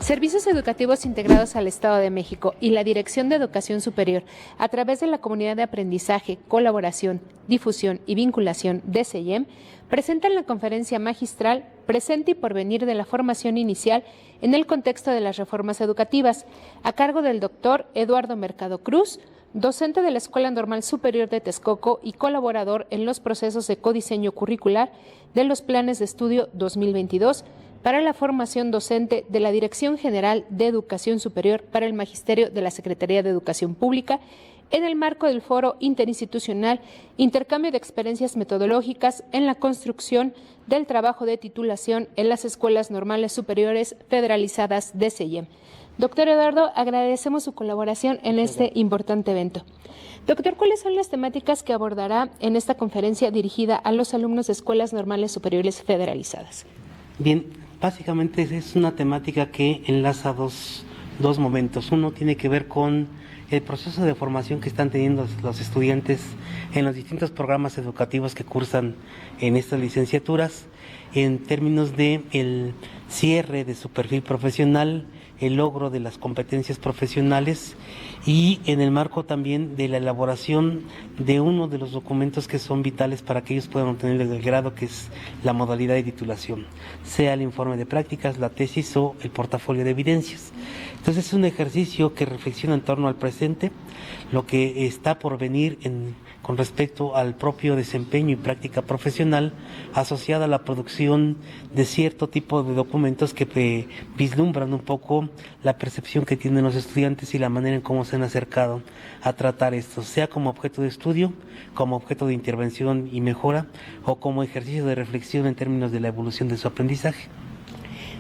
Servicios Educativos Integrados al Estado de México y la Dirección de Educación Superior, a través de la Comunidad de Aprendizaje, Colaboración, Difusión y Vinculación de CEIEM, presentan la conferencia magistral Presente y Porvenir de la Formación Inicial en el contexto de las reformas educativas, a cargo del doctor Eduardo Mercado Cruz, docente de la Escuela Normal Superior de Texcoco y colaborador en los procesos de codiseño curricular de los planes de estudio 2022 para la formación docente de la Dirección General de Educación Superior para el Magisterio de la Secretaría de Educación Pública, en el marco del Foro Interinstitucional Intercambio de Experiencias Metodológicas en la Construcción del Trabajo de Titulación en las Escuelas Normales Superiores Federalizadas de CEIEM. Doctor Eduardo, agradecemos su colaboración en este importante evento. Doctor, ¿cuáles son las temáticas que abordará en esta conferencia dirigida a los alumnos de Escuelas Normales Superiores Federalizadas? Bien, básicamente es una temática que enlaza dos momentos. Uno tiene que ver con el proceso de formación que están teniendo los estudiantes en los distintos programas educativos que cursan en estas licenciaturas, en términos de el cierre de su perfil profesional, el logro de las competencias profesionales y en el marco también de la elaboración de uno de los documentos que son vitales para que ellos puedan obtener el grado, que es la modalidad de titulación, sea el informe de prácticas, la tesis o el portafolio de evidencias. Entonces es un ejercicio que reflexiona en torno al presente, lo que está por venir con respecto al propio desempeño y práctica profesional asociada a la producción de cierto tipo de documentos que vislumbran un poco la percepción que tienen los estudiantes y la manera en cómo se han acercado a tratar esto, sea como objeto de estudio, como objeto de intervención y mejora, o como ejercicio de reflexión en términos de la evolución de su aprendizaje.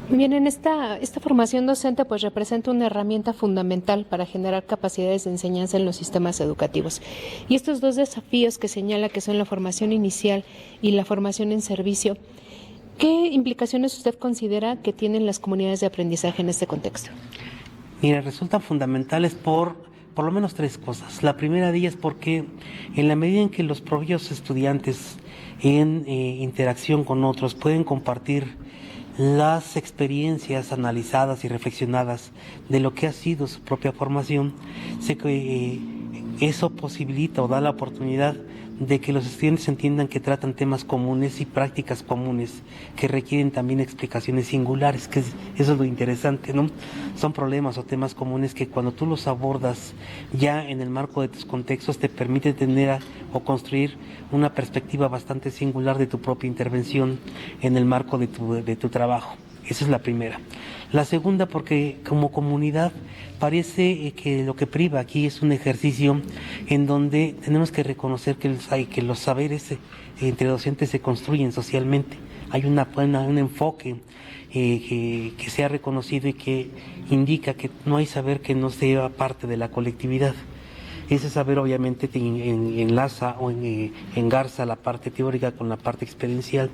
Bien, en esta formación docente pues representa una herramienta fundamental para generar capacidades de enseñanza en los sistemas educativos. Y estos dos desafíos que señala, que son la formación inicial y la formación en servicio, ¿qué implicaciones usted considera que tienen las comunidades de aprendizaje en este contexto? Mira, resultan fundamentales por lo menos tres cosas. La primera de ellas porque en la medida en que los propios estudiantes en interacción con otros pueden compartir las experiencias analizadas y reflexionadas de lo que ha sido su propia formación, eso posibilita o da la oportunidad de que los estudiantes entiendan que tratan temas comunes y prácticas comunes que requieren también explicaciones singulares, eso es lo interesante, ¿no? Son problemas o temas comunes que cuando tú los abordas ya en el marco de tus contextos te permite tener o construir una perspectiva bastante singular de tu propia intervención en el marco de tu trabajo. Esa es la primera. La segunda, porque como comunidad parece que lo que priva aquí es un ejercicio en donde tenemos que reconocer que los saberes entre docentes se construyen socialmente. Hay un enfoque que se ha reconocido y que indica que no hay saber que no sea parte de la colectividad. Ese saber obviamente te enlaza o engarza la parte teórica con la parte experiencial,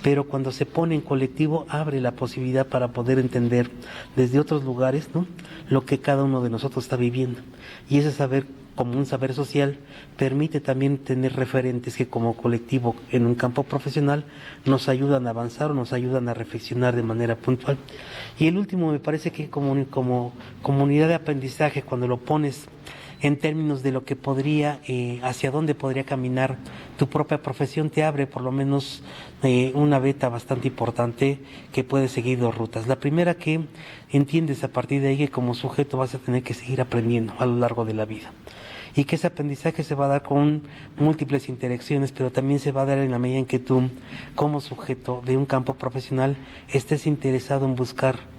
pero cuando se pone en colectivo abre la posibilidad para poder entender desde otros lugares, ¿no?, lo que cada uno de nosotros está viviendo. Y ese saber, como un saber social, permite también tener referentes que como colectivo en un campo profesional nos ayudan a avanzar o nos ayudan a reflexionar de manera puntual. Y el último, me parece que como comunidad de aprendizaje, cuando lo pones en términos de lo que hacia dónde podría caminar tu propia profesión, te abre por lo menos una beta bastante importante que puede seguir dos rutas. La primera, que entiendes a partir de ahí que como sujeto vas a tener que seguir aprendiendo a lo largo de la vida. Y que ese aprendizaje se va a dar con múltiples interacciones, pero también se va a dar en la medida en que tú, como sujeto de un campo profesional, estés interesado en buscar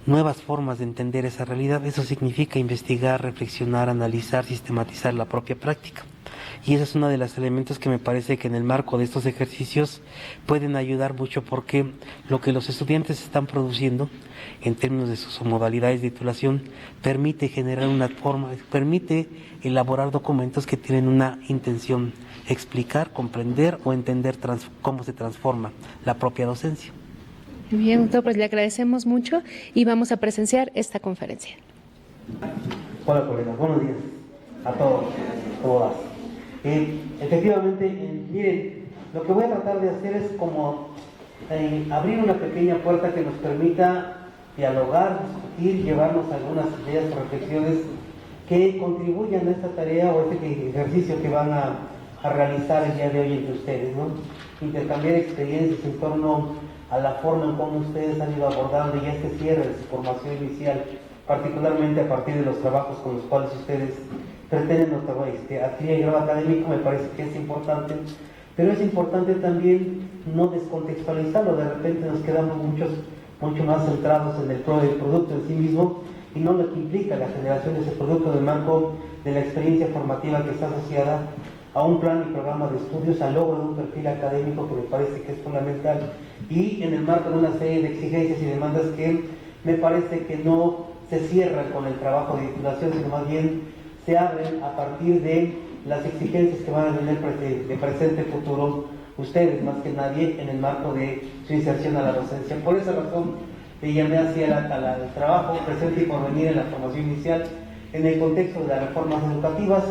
nuevas formas de entender esa realidad. Eso significa investigar, reflexionar, analizar, sistematizar la propia práctica. Y ese es uno de los elementos que me parece que en el marco de estos ejercicios pueden ayudar mucho, porque lo que los estudiantes están produciendo en términos de sus modalidades de titulación permite generar una forma, permite elaborar documentos que tienen una intención: explicar, comprender o entender cómo se transforma la propia docencia. Bien, doctor, pues le agradecemos mucho y vamos a presenciar esta conferencia. Hola, colegas, buenos días a todos. ¿Cómo vas? Efectivamente, miren, lo que voy a tratar de hacer es como abrir una pequeña puerta que nos permita dialogar, discutir, llevarnos algunas ideas o reflexiones que contribuyan a esta tarea o este ejercicio que van a realizar el día de hoy entre ustedes, ¿no? Intercambiar experiencias en torno a la forma en cómo ustedes han ido abordando ya este cierre de su formación inicial, particularmente a partir de los trabajos con los cuales ustedes pretenden adquirir el grado académico. Me parece que es importante, pero es importante también no descontextualizarlo. De repente nos quedamos mucho más centrados en el producto en sí mismo y no lo que implica la generación de ese producto en el marco de la experiencia formativa que está asociada a un plan y programa de estudios, al logro de un perfil académico que me parece que es fundamental, y en el marco de una serie de exigencias y demandas que me parece que no se cierran con el trabajo de titulación, sino más bien se abren a partir de las exigencias que van a tener de presente y futuro ustedes, más que nadie, en el marco de su inserción a la docencia. Por esa razón le llamé así al trabajo presente y porvenir en la formación inicial en el contexto de las reformas educativas.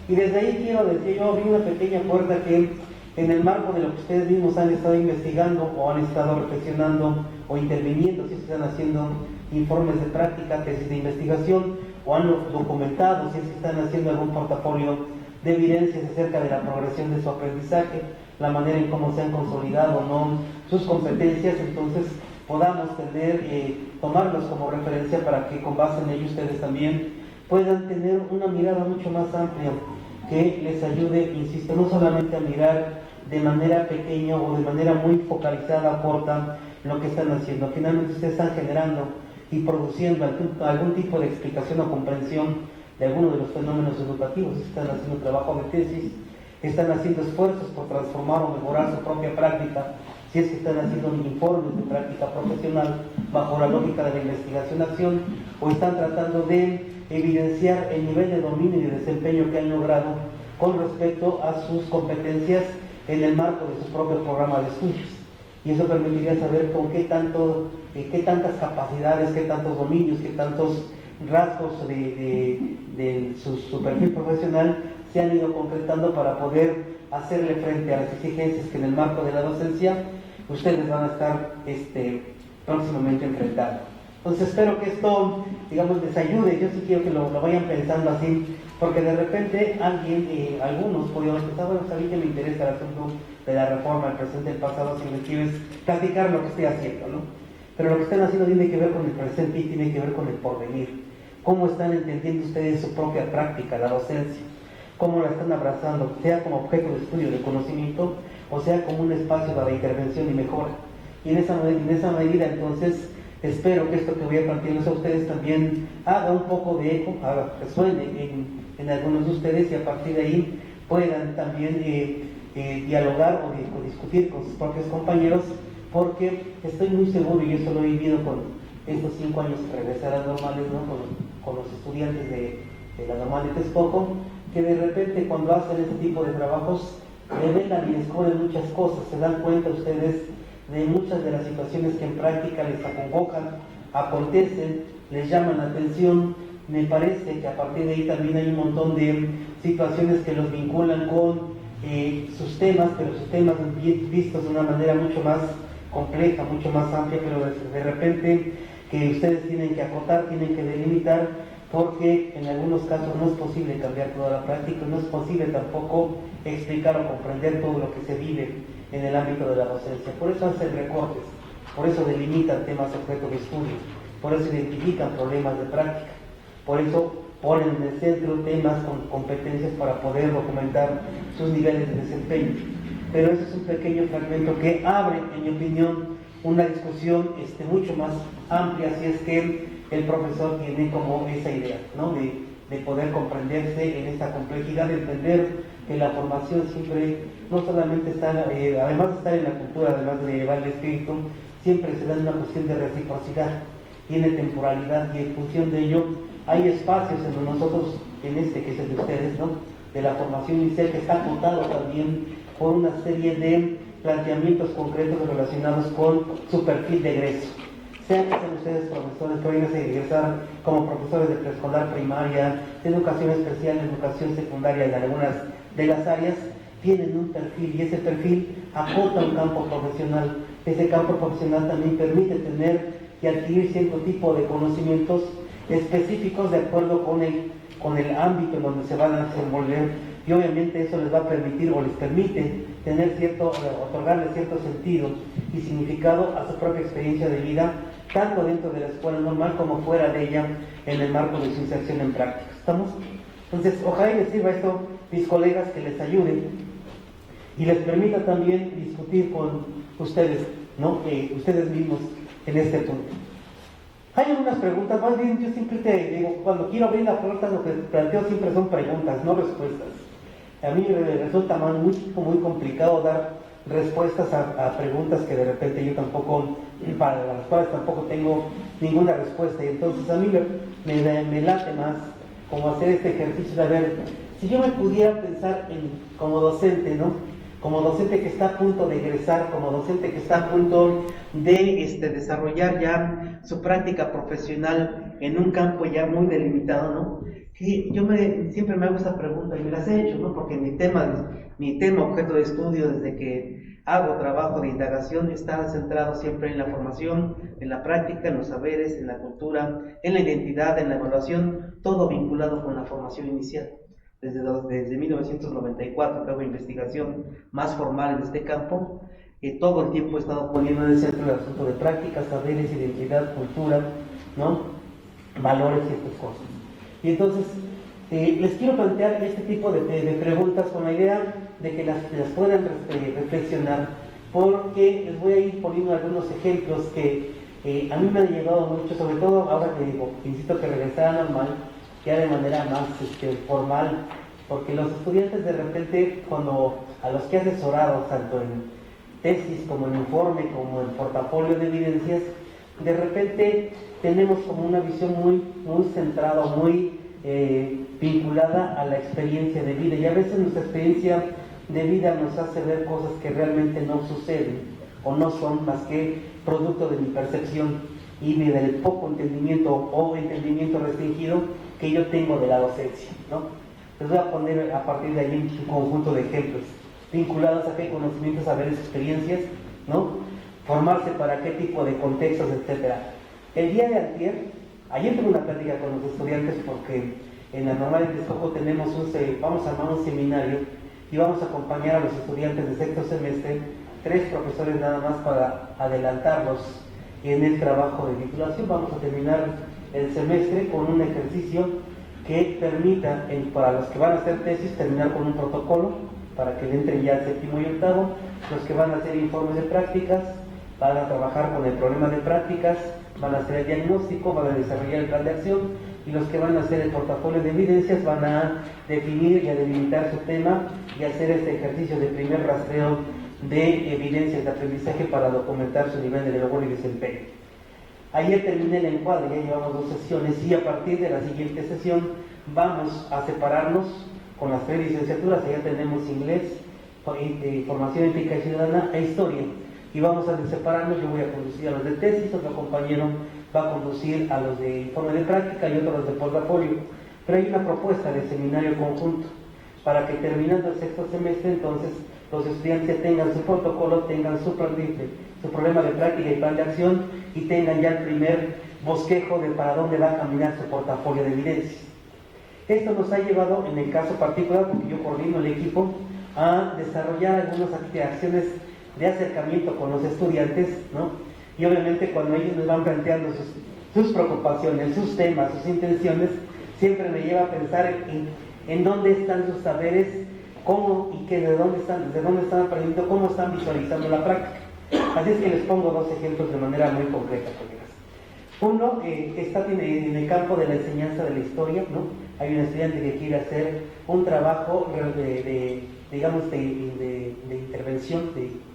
Y desde ahí quiero decir, yo abrí una pequeña puerta que en el marco de lo que ustedes mismos han estado investigando o han estado reflexionando o interviniendo, si están haciendo informes de práctica, tesis de investigación, o han documentado, si están haciendo algún portafolio de evidencias acerca de la progresión de su aprendizaje, la manera en cómo se han consolidado o no sus competencias, entonces podamos tomarlos como referencia para que con base en ello ustedes también puedan tener una mirada mucho más amplia que les ayude, insisto, no solamente a mirar de manera pequeña o de manera muy focalizada, corta, lo que están haciendo. Finalmente ustedes están generando y produciendo algún tipo de explicación o comprensión de algunos de los fenómenos educativos, están haciendo trabajo de tesis, están haciendo esfuerzos por transformar o mejorar su propia práctica, si es que están haciendo informes de práctica profesional bajo la lógica de la investigación-acción, o están tratando de evidenciar el nivel de dominio y de desempeño que han logrado con respecto a sus competencias en el marco de su propio programa de estudios. Y eso permitiría saber con qué tantas capacidades, qué tantos dominios, qué tantos rasgos de su perfil profesional se han ido concretando para poder hacerle frente a las exigencias que en el marco de la docencia ustedes van a estar próximamente enfrentando. Entonces espero que esto, digamos, les ayude. Yo sí quiero que lo vayan pensando así, porque de repente algunos podrían pensar, bueno, sabí que me interesa el asunto de la reforma, el presente, el pasado, si me quieres platicar lo que estoy haciendo, ¿no? Pero lo que están haciendo tiene que ver con el presente y tiene que ver con el porvenir. ¿Cómo están entendiendo ustedes su propia práctica, la docencia? ¿Cómo la están abrazando, sea como objeto de estudio, de conocimiento, o sea como un espacio para intervención y mejora? Y en esa medida, entonces, espero que esto que voy a plantearles a ustedes también haga un poco de eco, resuene en algunos de ustedes, y a partir de ahí puedan también dialogar o discutir con sus propios compañeros, porque estoy muy seguro, y eso lo he vivido con estos 5 años que regresé a las normales, ¿no? con los estudiantes de la normal de Texcoco, que de repente cuando hacen este tipo de trabajos revelan y descubren muchas cosas, se dan cuenta ustedes de muchas de las situaciones que en práctica les acongojan, acontecen, les llaman la atención. Me parece que a partir de ahí también hay un montón de situaciones que los vinculan con sus temas, pero sus temas vistos de una manera mucho más compleja, mucho más amplia, pero de repente que ustedes tienen que acotar, tienen que delimitar, porque en algunos casos no es posible cambiar toda la práctica, no es posible tampoco explicar o comprender todo lo que se vive en el ámbito de la docencia. Por eso hacen recortes, por eso delimitan temas objeto de estudio, por eso identifican problemas de práctica, por eso ponen en el centro temas con competencias para poder documentar sus niveles de desempeño. Pero ese es un pequeño fragmento que abre, en mi opinión, una discusión mucho más amplia, si es que el profesor tiene como esa idea, ¿no? de poder comprenderse en esta complejidad, de entender que la formación siempre, no solamente está, además de estar en la cultura, además de llevar el espíritu, siempre se da una cuestión de reciprocidad, tiene temporalidad, y en función de ello hay espacios en nosotros, que es el de ustedes, ¿no? de la formación inicial, que está acotado también por una serie de planteamientos concretos relacionados con su perfil de egreso. Sean que sean ustedes profesores que vayan a egresar como profesores de preescolar, primaria, de educación especial, de educación secundaria, en algunas de las áreas, tienen un perfil, y ese perfil acota un campo profesional. Ese campo profesional también permite tener y adquirir cierto tipo de conocimientos específicos de acuerdo con el ámbito en donde se van a desenvolver, y obviamente eso les va a permitir o les permite tener otorgarle cierto sentido y significado a su propia experiencia de vida, tanto dentro de la escuela normal como fuera de ella en el marco de su inserción en práctica. ¿Estamos? Entonces, ojalá y les sirva esto, mis colegas, que les ayude y les permita también discutir con ustedes, ¿no? Ustedes mismos en este punto. Hay algunas preguntas, más bien yo siempre te digo, cuando quiero abrir la puerta lo que planteo siempre son preguntas, no respuestas. A mí me resulta muy complicado dar respuestas a preguntas que de repente yo tampoco, para las cuales tampoco tengo ninguna respuesta, y entonces a mí me late más como hacer este ejercicio de ver, si yo me pudiera pensar como docente, ¿no? Como docente que está a punto de egresar, como docente que está a punto de desarrollar ya su práctica profesional en un campo ya muy delimitado, ¿no? Que yo siempre me hago esa pregunta y me las he hecho, ¿no? Porque mi tema objeto de estudio desde que hago trabajo de indagación está centrado siempre en la formación, en la práctica, en los saberes, en la cultura, en la identidad, en la evaluación, todo vinculado con la formación inicial. Desde 1994 que hago investigación más formal en este campo, todo el tiempo he estado poniendo en el centro el asunto de prácticas, saberes, identidad, cultura, ¿no? Valores y estas cosas. Y entonces, les quiero plantear este tipo de preguntas con la idea de que las puedan reflexionar, porque les voy a ir poniendo algunos ejemplos que a mí me han llegado mucho, sobre todo ahora que insisto que regresar a normal, ya de manera más formal, porque los estudiantes de repente, cuando a los que he asesorado, tanto en tesis como en informe, como en portafolio de evidencias, de repente tenemos como una visión muy centrada, muy vinculada a la experiencia de vida, y a veces nuestra experiencia de vida nos hace ver cosas que realmente no suceden o no son más que producto de mi percepción y del poco entendimiento o entendimiento restringido que yo tengo de la docencia, ¿no? Les voy a poner a partir de ahí un conjunto de ejemplos vinculados a qué conocimientos, saberes, experiencias, ¿no? Formarse para qué tipo de contextos, etcétera. El día de ayer tuve una plática con los estudiantes porque en la normal de Texcoco vamos a armar un seminario y vamos a acompañar a los estudiantes de sexto semestre, 3 profesores nada más para adelantarlos en el trabajo de titulación. Vamos a terminar el semestre con un ejercicio que permita, para los que van a hacer tesis, terminar con un protocolo para que entren ya al séptimo y octavo. Los que van a hacer informes de prácticas van a trabajar con el problema de prácticas, van a hacer el diagnóstico, van a desarrollar el plan de acción, y los que van a hacer el portafolio de evidencias van a definir y a delimitar su tema y hacer este ejercicio de primer rastreo de evidencias de aprendizaje para documentar su nivel de labor y desempeño. Ayer terminé el encuadre, ya llevamos 2 sesiones, y a partir de la siguiente sesión vamos a separarnos con las 3 licenciaturas. Allá tenemos inglés, formación ética y ciudadana e historia, y vamos a separarnos. Yo voy a conducir a los de tesis, otro compañero va a conducir a los de informe de práctica y otro a los de portafolio. Pero hay una propuesta de seminario conjunto para que terminando el sexto semestre, entonces los estudiantes tengan su protocolo, tengan su problema de práctica y plan de acción, y tengan ya el primer bosquejo de para dónde va a caminar su portafolio de evidencias. Esto nos ha llevado, en el caso particular, porque yo coordino el equipo, a desarrollar algunas acciones de acercamiento con los estudiantes, ¿no? Y obviamente cuando ellos nos van planteando sus preocupaciones, sus temas, sus intenciones, siempre me lleva a pensar en dónde están sus saberes, cómo y de dónde están aprendiendo, cómo están visualizando la práctica. Así es que les pongo 2 ejemplos de manera muy concreta, colegas. Uno está en el campo de la enseñanza de la historia, ¿no? Hay un estudiante que quiere hacer un trabajo de intervención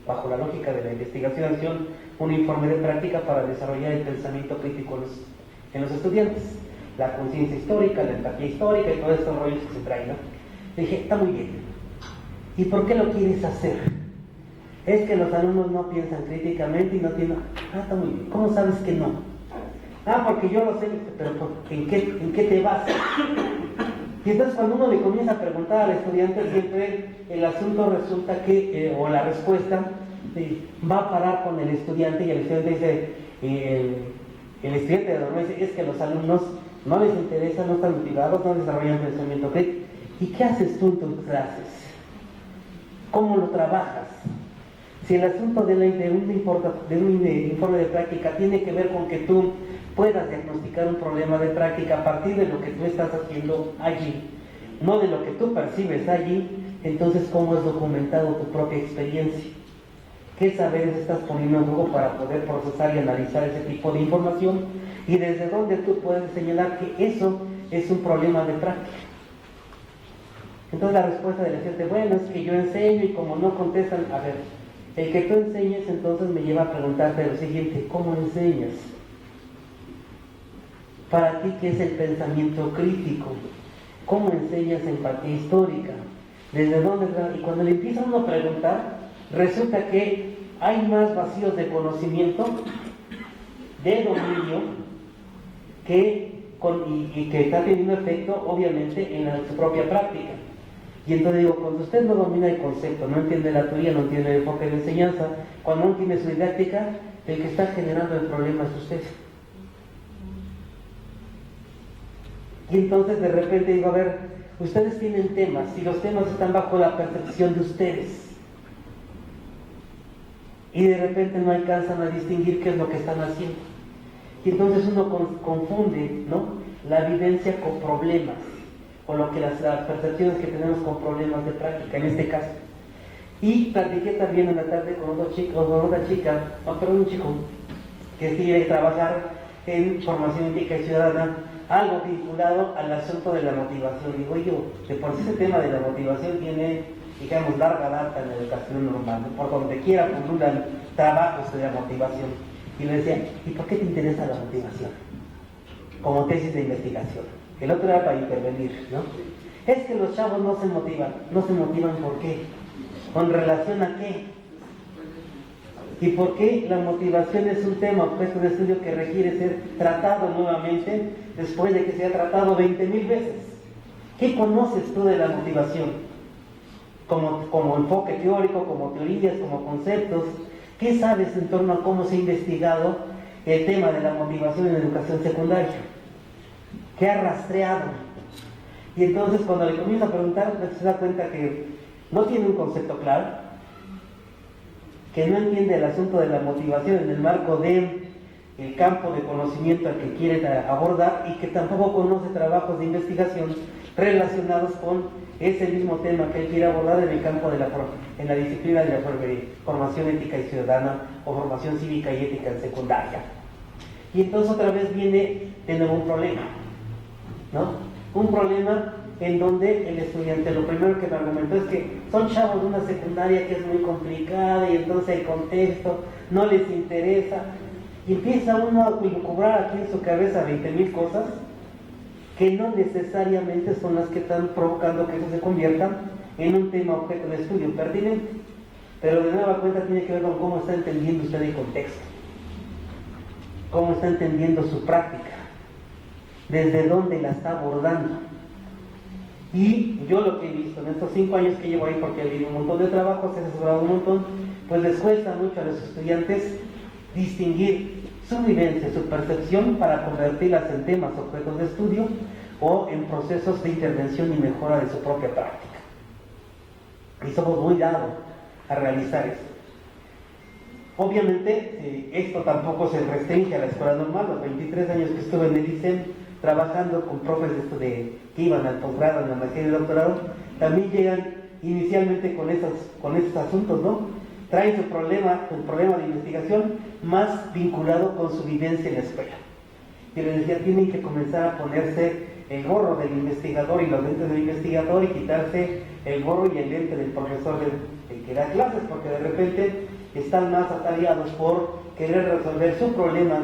bajo la lógica de la investigación, un informe de práctica para desarrollar el pensamiento crítico en los estudiantes, la conciencia histórica, la empatía histórica y todos estos rollos que se traen, ¿no? Le dije, está muy bien. ¿Y por qué lo quieres hacer? Es que los alumnos no piensan críticamente y no tienen... está muy bien. ¿Cómo sabes que no? Porque yo lo sé, pero ¿en qué te basas? Y entonces cuando uno le comienza a preguntar al estudiante, siempre el asunto resulta que, o la respuesta, va a parar con el estudiante, y el estudiante dice, El estudiante de normal dice, es que los alumnos no les interesa, no están motivados, no desarrollan pensamiento crítico. ¿Y qué haces tú en tus clases? ¿Cómo lo trabajas? Si el asunto de un informe de práctica tiene que ver con que tú puedas diagnosticar un problema de práctica a partir de lo que tú estás haciendo allí, no de lo que tú percibes allí, entonces ¿cómo has documentado tu propia experiencia? ¿Qué saberes estás poniendo en juego para poder procesar y analizar ese tipo de información? Y desde dónde tú puedes señalar que eso es un problema de práctica. Entonces la respuesta del estudiante, bueno, es que yo enseño y como no contestan, a ver, el que tú enseñes entonces me lleva a preguntarte lo siguiente, ¿cómo enseñas? Para ti, ¿qué es el pensamiento crítico? ¿Cómo enseñas empatía histórica? ¿Desde dónde? Y cuando le empieza uno a preguntar, resulta que hay más vacíos de conocimiento, de dominio, y que está teniendo efecto, obviamente, en su propia práctica. Y entonces digo, cuando usted no domina el concepto, no entiende la teoría, no entiende el enfoque de enseñanza, cuando no entiende su didáctica, el que está generando el problema es usted. Y entonces de repente digo, a ver, ustedes tienen temas, y los temas están bajo la percepción de ustedes. Y de repente no alcanzan a distinguir qué es lo que están haciendo. Y entonces uno confunde, ¿no?, la vivencia con problemas, con lo que las percepciones que tenemos con problemas de práctica, en este caso. Y platiqué también en la tarde con un chico que quiere trabajar en formación ética y ciudadana, algo vinculado al asunto de la motivación. Digo yo, de por sí ese tema de la motivación tiene, digamos, larga data en la educación normal, ¿no? Por donde quiera pululan trabajos de la motivación. Y le decía, ¿y por qué te interesa la motivación? Como tesis de investigación. El otro era para intervenir, ¿no? Es que los chavos no se motivan. ¿No se motivan por qué? ¿Con relación a qué? ¿Y por qué la motivación es un tema, objeto de estudio que requiere ser tratado nuevamente después de que se ha tratado 20,000 veces? ¿Qué conoces tú de la motivación? Como enfoque teórico, como teorías, como conceptos. ¿Qué sabes en torno a cómo se ha investigado el tema de la motivación en educación secundaria? ¿Qué ha rastreado? Y entonces cuando le comienza a preguntar, se da cuenta que no tiene un concepto claro, que no entiende el asunto de la motivación en el marco del campo de conocimiento al que quiere abordar, y que tampoco conoce trabajos de investigación relacionados con ese mismo tema que él quiere abordar en el campo de en la disciplina de la formación ética y ciudadana o formación cívica y ética en secundaria. Y entonces otra vez viene de nuevo un problema, ¿no? Un problema en donde el estudiante, lo primero que me argumentó es que son chavos de una secundaria que es muy complicada y entonces el contexto no les interesa, y empieza uno a cubrar aquí en su cabeza 20,000 cosas que no necesariamente son las que están provocando que eso se convierta en un tema objeto de estudio pertinente, pero de nueva cuenta tiene que ver con cómo está entendiendo usted el contexto, cómo está entendiendo su práctica, desde dónde la está abordando. Y yo lo que he visto en estos 5 años que llevo ahí, porque he vivido un montón de trabajos, he asesorado un montón, pues les cuesta mucho a los estudiantes distinguir su vivencia, su percepción, para convertirlas en temas objetos de estudio o en procesos de intervención y mejora de su propia práctica. Y somos muy dados a realizar eso. Obviamente, esto tampoco se restringe a la escuela normal. Los 23 años que estuve en el ICEM trabajando con profes que iban al posgrado, en la maestría y el doctorado, también llegan inicialmente con esos asuntos, ¿no? Traen el problema de investigación más vinculado con su vivencia en la escuela. Y les decía, tienen que comenzar a ponerse el gorro del investigador y los lentes del investigador, y quitarse el gorro y el lente del profesor del que da clases, porque de repente están más atareados por querer resolver su problema,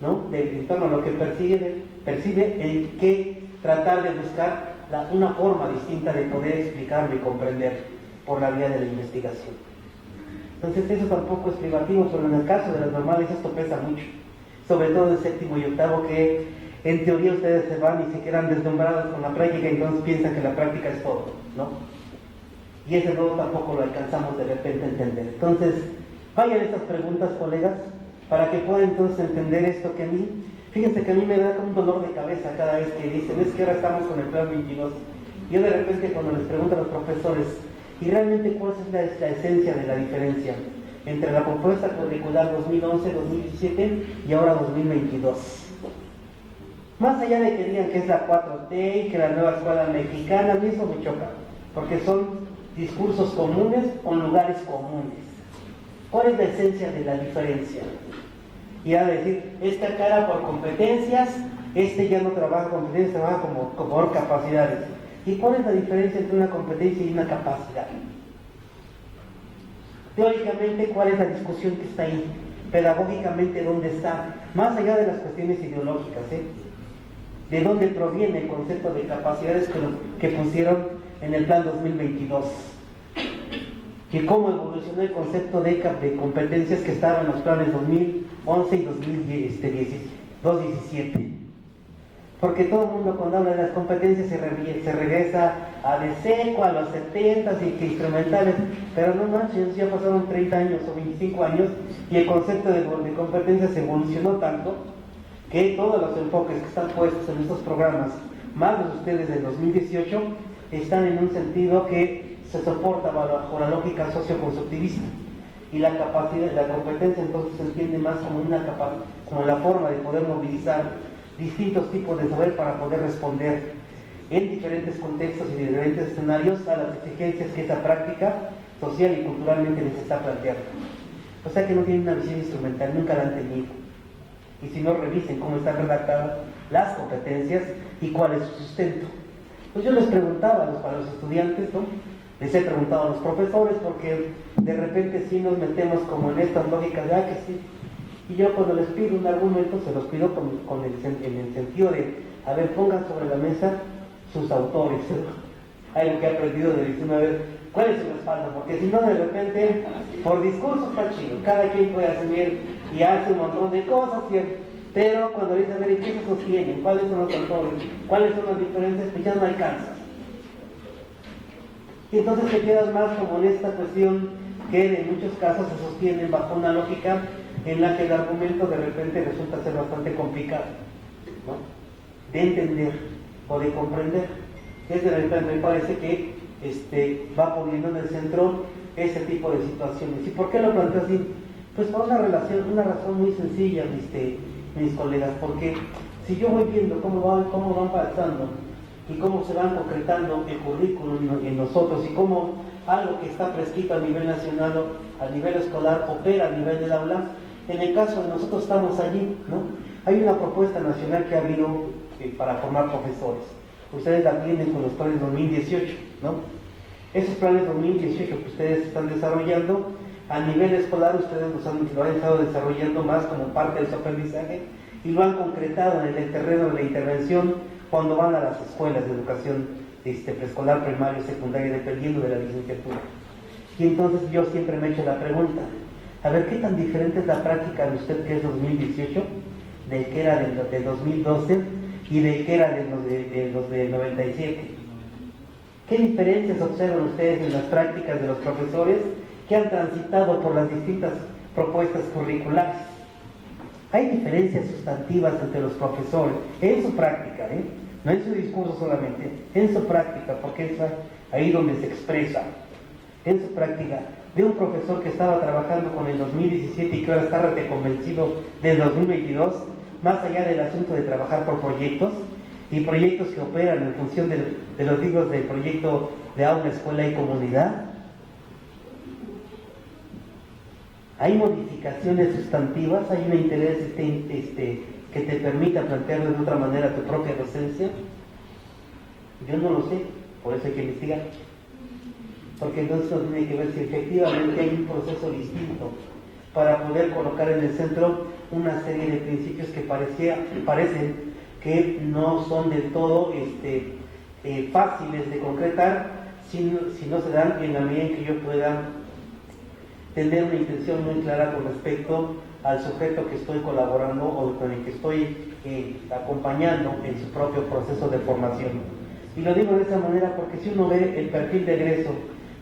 ¿no?, en torno a lo que percibe, en que tratar de buscar una forma distinta de poder explicarlo y comprender por la vía de la investigación. Entonces eso tampoco es privativo, pero en el caso de las normales esto pesa mucho, sobre todo en 7º y 8º, que en teoría ustedes se van y se quedan deslumbrados con la práctica, y entonces piensan que la práctica es todo, ¿no? Y ese no tampoco lo alcanzamos de repente a entender. Entonces, vayan estas preguntas, colegas, para que puedan entonces entender esto que a mí, fíjense que a mí me da como un dolor de cabeza cada vez que dicen, es que ahora estamos con el plan 22. Yo de repente cuando les pregunto a los profesores, ¿y realmente cuál es la esencia de la diferencia entre la propuesta curricular 2011-2017 y ahora 2022? Más allá de que digan que es la 4T y que la nueva escuela mexicana, a mí eso me choca, porque son discursos comunes con lugares comunes. ¿Cuál es la esencia de la diferencia? Y a decir, esta cara por competencias, este ya no trabaja competencias, trabaja como por capacidades. ¿Y cuál es la diferencia entre una competencia y una capacidad? Teóricamente, ¿cuál es la discusión que está ahí? Pedagógicamente, ¿dónde está? Más allá de las cuestiones ideológicas, ¿de dónde proviene el concepto de capacidades que pusieron en el plan 2022? ¿Y cómo evolucionó el concepto de competencias que estaban en los planes 2011 y 2017? Porque todo el mundo cuando habla de las competencias se regresa a de seco, a los 70s y que instrumentales, pero no manches, ya pasaron 30 años o 25 años y el concepto de competencias evolucionó tanto que todos los enfoques que están puestos en estos programas, más los ustedes del 2018, están en un sentido que se soporta bajo la lógica socioconstructivista. Y la capacidad, la competencia entonces se entiende más como la forma de poder movilizar distintos tipos de saber para poder responder en diferentes contextos y diferentes escenarios a las exigencias que esa práctica social y culturalmente les está planteando. O sea que no tienen una visión instrumental, nunca la han tenido. Y si no, revisen cómo están redactadas las competencias y cuál es su sustento. Pues yo les preguntaba a los estudiantes, ¿no? Les he preguntado a los profesores porque de repente sí nos metemos como en estas lógicas de que sí. Y yo cuando les pido un argumento se los pido en el sentido de, a ver, pongan sobre la mesa sus autores. Algo que he aprendido de decir una vez, ¿cuál es su respaldo? Porque si no, de repente, por discurso está chido, cada quien puede asumir y hace un montón de cosas, pero cuando dicen, a ver, ¿y qué se sostienen? ¿Cuáles son los autores? ¿Cuáles son las diferencias? Pues ya no alcanza. Y entonces te quedas más como en esta cuestión que en muchos casos se sostienen bajo una lógica en la que el argumento de repente resulta ser bastante complicado, ¿no? De entender o de comprender. Es de repente me parece que va poniendo en el centro ese tipo de situaciones. ¿Y por qué lo planteo así? Pues por una razón muy sencilla, mis colegas, porque si yo voy viendo cómo van pasando y cómo se van concretando el currículum en nosotros y cómo algo que está prescrito a nivel nacional o a nivel escolar opera a nivel del aula, en el caso de nosotros estamos allí, ¿no? Hay una propuesta nacional que ha habido para formar profesores. Ustedes la tienen con los planes 2018, ¿no? Esos planes 2018 que ustedes están desarrollando, a nivel escolar ustedes lo han estado desarrollando más como parte de su aprendizaje y lo han concretado en el terreno de la intervención cuando van a las escuelas de educación preescolar, primaria y secundaria, dependiendo de la licenciatura. Y entonces yo siempre me he hecho la pregunta, a ver, ¿qué tan diferente es la práctica de usted que es 2018, del que era del 2012 y del que era de los de 97? ¿Qué diferencias observan ustedes en las prácticas de los profesores que han transitado por las distintas propuestas curriculares? Hay diferencias sustantivas entre los profesores en su práctica, no en su discurso solamente, en su práctica, porque es ahí donde se expresa, en su práctica, de un profesor que estaba trabajando con el 2017 y que ahora está reconvencido del 2022, más allá del asunto de trabajar por proyectos, y proyectos que operan en función de los libros del proyecto de aula, escuela y comunidad. Hay modificaciones sustantivas, hay un interés que te permita plantearlo de otra manera tu propia docencia. Yo no lo sé, por eso hay que investigar. Porque entonces uno tiene que ver si efectivamente hay un proceso distinto para poder colocar en el centro una serie de principios que parecen que no son del todo fáciles de concretar si no se dan en la medida en que yo pueda tener una intención muy clara con respecto al sujeto que estoy colaborando o con el que estoy acompañando en su propio proceso de formación. Y lo digo de esa manera porque si uno ve el perfil de egreso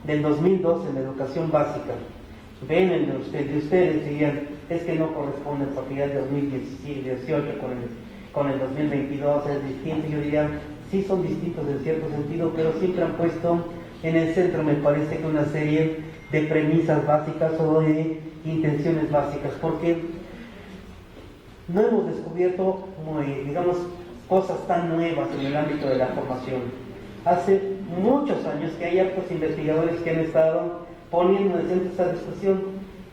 del 2012 en la educación básica, ven el de ustedes, dirían, es que no corresponde porque ya el 2018 con el 2022 es distinto. Yo diría, sí son distintos en cierto sentido, pero siempre han puesto en el centro, me parece, que una serie de premisas básicas o de intenciones básicas, porque no hemos descubierto, digamos, cosas tan nuevas en el ámbito de la formación. Hace muchos años que hay hartos investigadores que han estado poniendo en el centro esta discusión,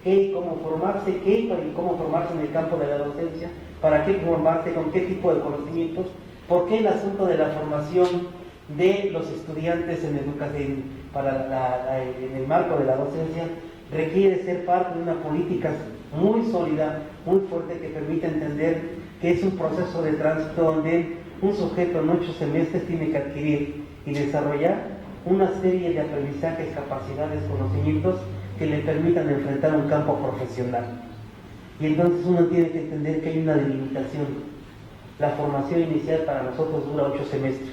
qué y cómo formarse, qué y cómo formarse en el campo de la docencia, para qué formarse, con qué tipo de conocimientos, por qué el asunto de la formación de los estudiantes en educación en el marco de la docencia requiere ser parte de una política muy sólida, muy fuerte, que permite entender que es un proceso de tránsito donde un sujeto en 8 semestres tiene que adquirir y desarrollar una serie de aprendizajes, capacidades, conocimientos que le permitan enfrentar un campo profesional. Y entonces uno tiene que entender que hay una delimitación. La formación inicial para nosotros dura 8 semestres.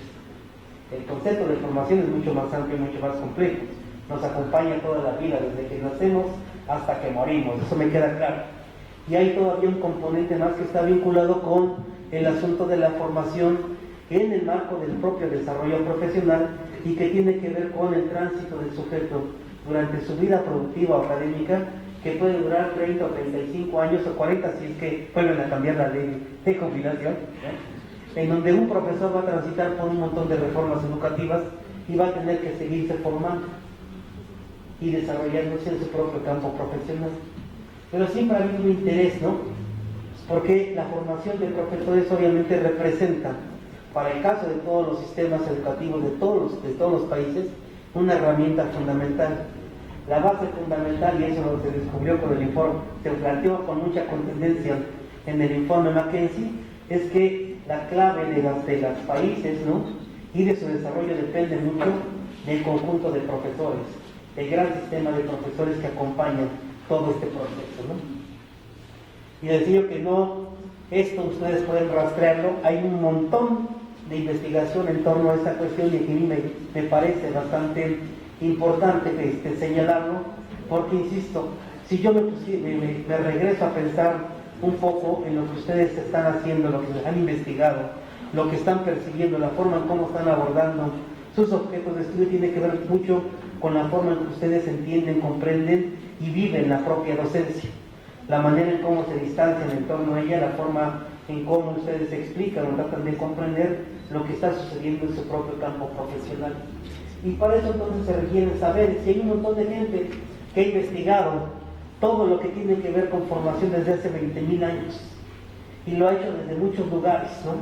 El concepto de formación es mucho más amplio y mucho más complejo. Nos acompaña toda la vida, desde que nacemos hasta que morimos, eso me queda claro. Y hay todavía un componente más que está vinculado con el asunto de la formación en el marco del propio desarrollo profesional y que tiene que ver con el tránsito del sujeto durante su vida productiva o académica, que puede durar 30 o 35 años o 40 si es que vuelven a cambiar la ley de jubilación, en donde un profesor va a transitar por un montón de reformas educativas y va a tener que seguirse formando y desarrollándose en su propio campo profesional. Pero siempre ha habido un interés, ¿no? Porque la formación de profesores obviamente representa, para el caso de todos los sistemas educativos de todos los países, una herramienta fundamental. La base fundamental, y eso se descubrió con el informe, se planteó con mucha contundencia en el informe McKinsey, es que la clave de los países, ¿no?, y de su desarrollo depende mucho del conjunto de profesores, el gran sistema de profesores que acompañan todo este proceso, ¿no? Y decía que no, esto ustedes pueden rastrearlo, hay un montón de investigación en torno a esta cuestión y que a mí me parece bastante importante señalarlo, porque insisto, si yo me regreso a pensar un poco en lo que ustedes están haciendo, lo que han investigado, lo que están percibiendo, la forma en cómo están abordando sus objetos de estudio, tiene que ver mucho con la forma en que ustedes entienden, comprenden y viven la propia docencia, la manera en cómo se distancian en torno a ella, la forma en cómo ustedes explican o tratan de comprender lo que está sucediendo en su propio campo profesional. Y para eso entonces se requiere saber si hay un montón de gente que ha investigado todo lo que tiene que ver con formación desde hace 20.000 años y lo ha hecho desde muchos lugares, ¿no?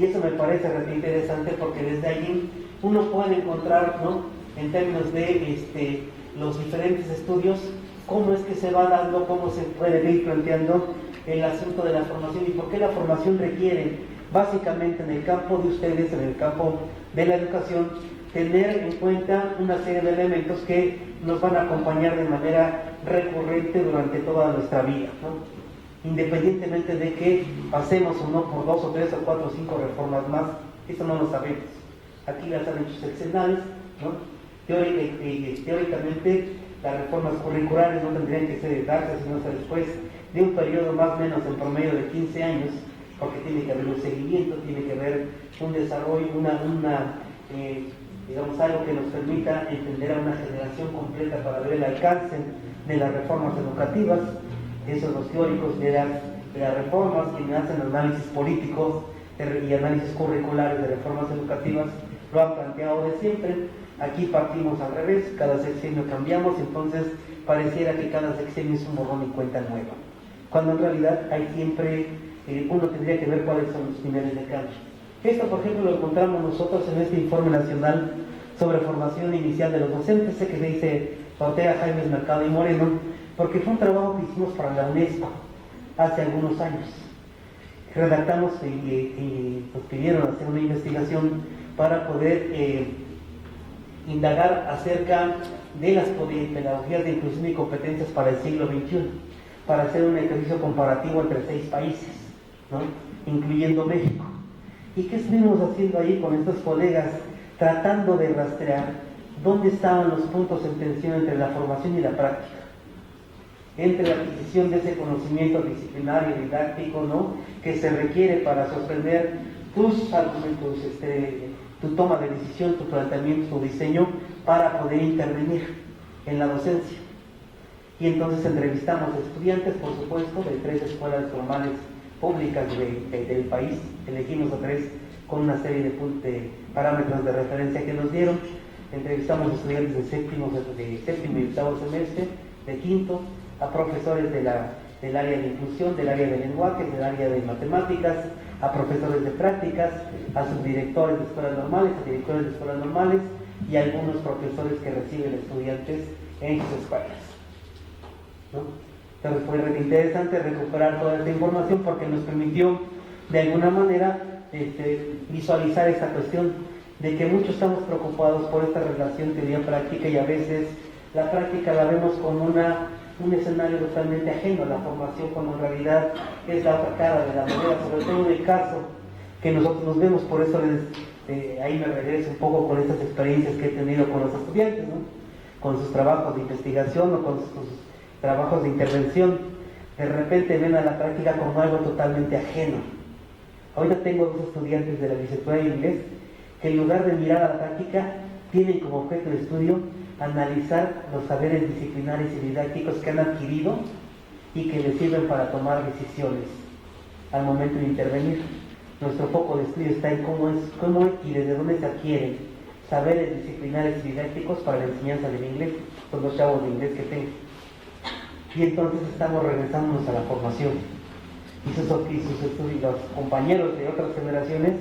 Y eso me parece realmente interesante porque desde allí uno puede encontrar, ¿no?, en términos de los diferentes estudios, cómo es que se va dando, cómo se puede ir planteando el asunto de la formación y por qué la formación requiere, básicamente en el campo de ustedes, en el campo de la educación, tener en cuenta una serie de elementos que nos van a acompañar de manera recurrente durante toda nuestra vida, ¿no? Independientemente de que pasemos o no por 2 o 3 o 4 o 5 reformas más, eso no lo sabemos. Aquí las han hecho seccionales, ¿no? Teóricamente las reformas curriculares no tendrían que darse sino hasta después de un periodo más o menos en promedio de 15 años, porque tiene que haber un seguimiento, tiene que haber un desarrollo, digamos, algo que nos permita entender a una generación completa para ver el alcance de las reformas educativas. Esos los teóricos de las reformas, quienes hacen análisis políticos y análisis curriculares de reformas educativas, lo han planteado de siempre. Aquí partimos al revés, cada sexenio cambiamos, entonces pareciera que cada sexenio es un borrón y cuenta nueva, cuando en realidad hay siempre, uno tendría que ver cuáles son los niveles de cambio. Esto, por ejemplo, lo encontramos nosotros en este informe nacional sobre formación inicial de los docentes, ese que se dice Ortega, Jaime, Mercado y Moreno, porque fue un trabajo que hicimos para la UNESCO hace algunos años. Redactamos y nos pidieron hacer una investigación para poder indagar acerca de las pedagogías de inclusión y competencias para el siglo XXI, para hacer un ejercicio comparativo entre 6 países, ¿no?, incluyendo México. ¿Y qué estuvimos haciendo ahí con estos colegas? Tratando de rastrear dónde estaban los puntos en tensión entre la formación y la práctica. entre la adquisición de ese conocimiento disciplinario, didáctico, ¿no?, que se requiere para sostener tus argumentos, tu toma de decisión, tu planteamiento, tu diseño, para poder intervenir en la docencia. Y entonces entrevistamos a estudiantes, por supuesto, de 3 escuelas formales públicas del país. Elegimos a 3 con una serie de parámetros de referencia que nos dieron. Entrevistamos a estudiantes de séptimo y octavo semestre, de quinto, a profesores del área de inclusión, del área de lenguajes, del área de matemáticas, a profesores de prácticas, a subdirectores de escuelas normales, a directores de escuelas normales y a algunos profesores que reciben estudiantes en sus escuelas, ¿no? Entonces fue interesante recuperar toda esta información porque nos permitió de alguna manera visualizar esta cuestión de que muchos estamos preocupados por esta relación teoría-práctica y a veces la práctica la vemos como un escenario totalmente ajeno a la formación, cuando en realidad es la otra cara de la moneda, sobre todo en el caso que nosotros nos vemos. Por eso ahí me regreso un poco con estas experiencias que he tenido con los estudiantes, ¿no?, con sus trabajos de investigación o con sus trabajos de intervención. De repente ven a la práctica como algo totalmente ajeno. Ahorita tengo 2 estudiantes de la licenciatura en inglés que en lugar de mirar a la práctica tienen como objeto de estudio analizar los saberes disciplinarios y didácticos que han adquirido y que les sirven para tomar decisiones al momento de intervenir. Nuestro foco de estudio está en cómo y desde dónde se adquieren saberes disciplinarios y didácticos para la enseñanza del inglés, con los chavos de inglés que tengo. Y entonces estamos regresándonos a la formación. Y sus estudios, los compañeros de otras generaciones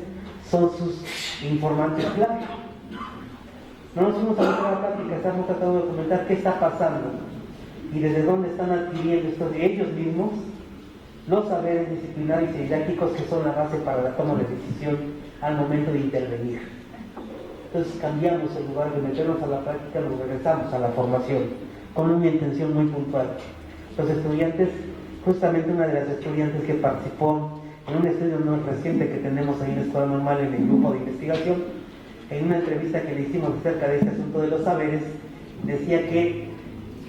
son sus informantes clave. No nos fuimos a la práctica, estamos tratando de documentar qué está pasando y desde dónde están adquiriendo esto de ellos mismos los saberes disciplinarios y didácticos que son la base para la toma de decisión al momento de intervenir. Entonces cambiamos, en lugar de meternos a la práctica, nos regresamos a la formación con una intención muy puntual. Los estudiantes, justamente una de las estudiantes que participó en un estudio muy reciente que tenemos ahí en la Escuela Normal en el grupo de investigación, en una entrevista que le hicimos acerca de este asunto de los saberes, decía que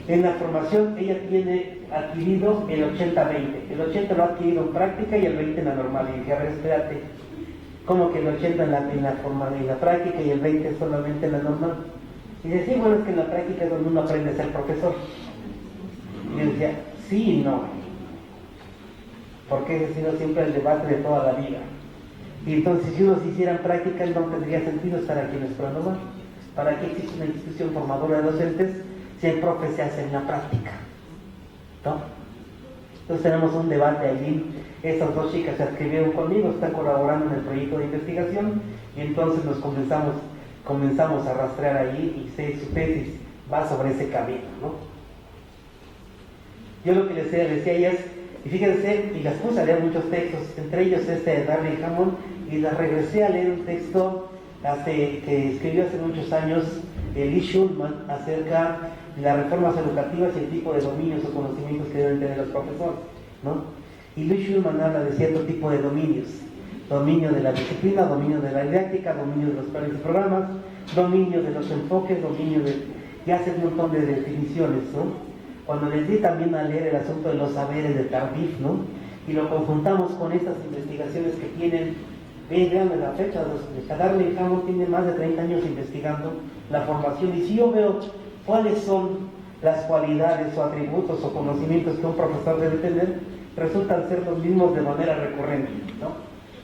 en la formación ella tiene adquirido el 80-20. El 80 lo ha adquirido en práctica y el 20 en la normal. Y dije, a ver, espérate, ¿cómo que el 80 en la práctica y el 20 solamente en la normal? Y decía, bueno, es que en la práctica es donde uno aprende a ser profesor. Y yo decía, sí y no, porque ese ha sido siempre el debate de toda la vida. Y entonces, si uno se hiciera en práctica, no tendría sentido estar aquí en la escuela normal. ¿Para qué existe una institución formadora de docentes si el profe se hace en la práctica? ¿No? Entonces tenemos un debate allí. Estas 2 chicas se adscribieron conmigo, están colaborando en el proyecto de investigación y entonces nos comenzamos a rastrear allí y su tesis va sobre ese camino, ¿no? Yo lo que les decía a ellas, y fíjense, y las puse a leer muchos textos, entre ellos de Darley Hammond, y las regresé a leer un texto que escribió hace muchos años Lee Schulman acerca de las reformas educativas y el tipo de dominios o conocimientos que deben tener los profesores, ¿no? Y Lee Schulman habla de cierto tipo de dominios: dominio de la disciplina, dominio de la didáctica, dominio de los planes y programas, dominio de los enfoques, y hace un montón de definiciones, ¿no? Cuando les di también a leer el asunto de los saberes de Tardif, ¿no?, y lo conjuntamos con estas investigaciones que tienen, vean la fecha, Darley Hammond tiene más de 30 años investigando la formación, y si yo veo cuáles son las cualidades o atributos o conocimientos que un profesor debe tener, resultan ser los mismos de manera recurrente, ¿no?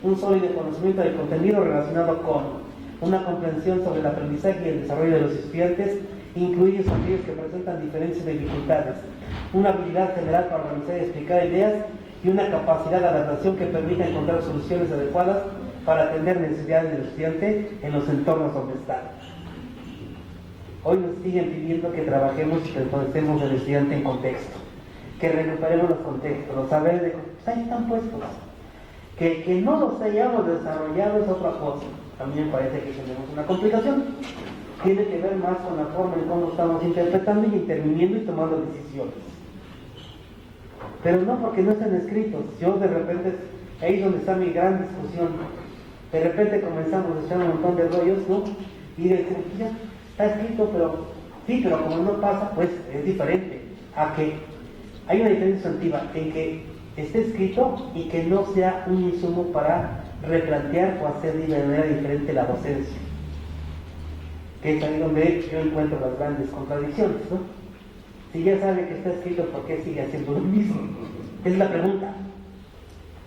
Un sólido conocimiento del contenido relacionado con una comprensión sobre el aprendizaje y el desarrollo de los estudiantes, incluidos aquellos que presentan diferencias y dificultades, una habilidad general para organizar y explicar ideas y una capacidad de adaptación que permita encontrar soluciones adecuadas para atender necesidades del estudiante en los entornos donde están. Hoy nos siguen pidiendo que trabajemos y que pensemos al estudiante en contexto, que recuperemos los contextos, los saberes ahí están puestos. Que no los hayamos desarrollado es otra cosa. A mí me parece que tenemos una complicación. Tiene que ver más con la forma en cómo estamos interpretando y interviniendo y tomando decisiones. Pero no porque no estén escritos. Yo de repente, ahí es donde está mi gran discusión. De repente comenzamos a echar un montón de rollos, ¿no? Y decimos, ya, está escrito, pero sí, pero como no pasa, pues es diferente a que Hay una diferencia sustantiva en que esté escrito y que no sea un insumo para replantear o hacer de manera diferente la docencia. Que es ahí donde yo encuentro las grandes contradicciones, ¿no? Si ya sabe que está escrito, ¿por qué sigue haciendo lo mismo? Es la pregunta.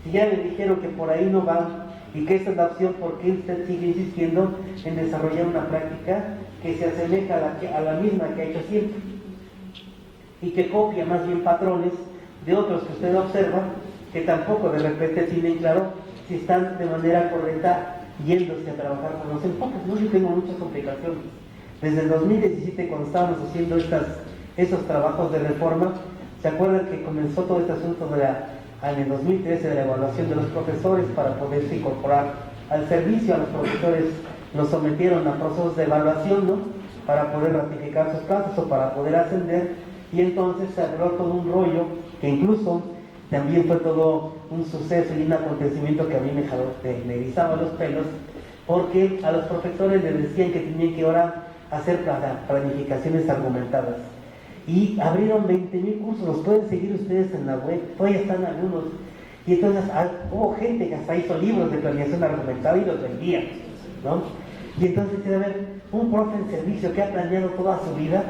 Si ya le dijeron que por ahí no va y que esa es la opción, ¿por qué usted sigue insistiendo en desarrollar una práctica que se asemeja a la misma que ha hecho siempre? Y que copia más bien patrones de otros que usted observa, que tampoco de repente tienen claro si están de manera correcta yéndose a trabajar con los enfoques. No, yo tengo muchas complicaciones. Desde el 2017, cuando estábamos haciendo esos trabajos de reforma, ¿se acuerdan que comenzó todo este asunto en el 2013 de la evaluación de los profesores para poderse incorporar al servicio? A los profesores los sometieron a procesos de evaluación, ¿no? Para poder ratificar sus plazas o para poder ascender, y entonces se abrió todo un rollo que incluso también fue todo un suceso y un acontecimiento que a mí me erizaba los pelos, porque a los profesores les decían que tenían que ahora hacer planificaciones argumentadas. Y abrieron 20,000 cursos, los pueden seguir ustedes en la web, todavía están algunos. Y entonces hubo gente que hasta hizo libros de planeación argumentada y los vendía, ¿no? Y entonces, a ver, un profe en servicio que ha planeado toda su vida,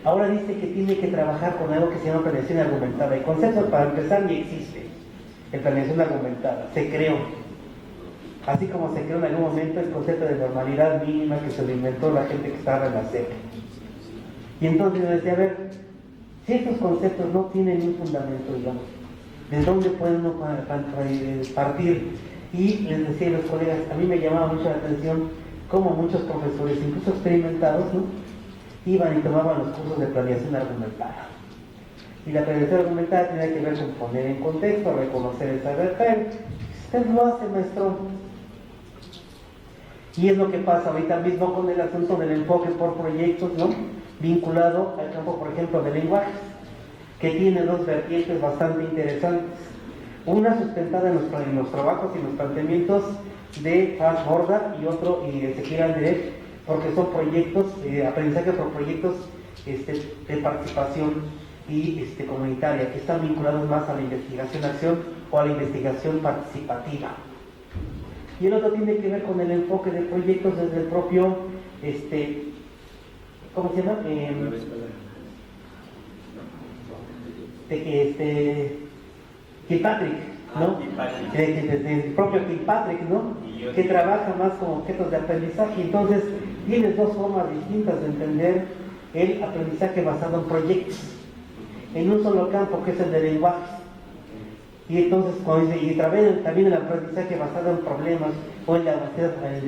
ahora dice que tiene que trabajar con algo que se llama planeación argumentada. El concepto, para empezar, ni existe. El planeación argumentada se creó. Así como se creó en algún momento el concepto de normalidad mínima que se lo inventó la gente que estaba en la SEP. Y entonces yo decía, a ver, si estos conceptos no tienen un fundamento, digamos, ¿de dónde pueden uno partir? Y les decía a los colegas, a mí me llamaba mucho la atención cómo muchos profesores, incluso experimentados, ¿no?, iban y tomaban los cursos de planeación argumentada. Y la planeación argumentada tenía que ver con poner en contexto, reconocer el saber faire. Usted lo hace, maestro. Y es lo que pasa ahorita mismo con el asunto del enfoque por proyectos, ¿no?, vinculado al campo, por ejemplo, de lenguajes, que tiene dos vertientes bastante interesantes. Una sustentada en los trabajos y los planteamientos de Franz Borda y otro de Ezequiel Anderer, porque son proyectos, aprendizaje por proyectos de participación y comunitaria, que están vinculados más a la investigación-acción o a la investigación participativa. Y el otro tiene que ver con el enfoque de proyectos desde el propio, ¿cómo se llama? Kilpatrick, ¿no? Desde el propio Kilpatrick, ¿no?, que trabaja más con objetos de aprendizaje. Entonces, tienes dos formas distintas de entender el aprendizaje basado en proyectos, en un solo campo, que es el de lenguajes. Y entonces, también el aprendizaje basado en problemas, o el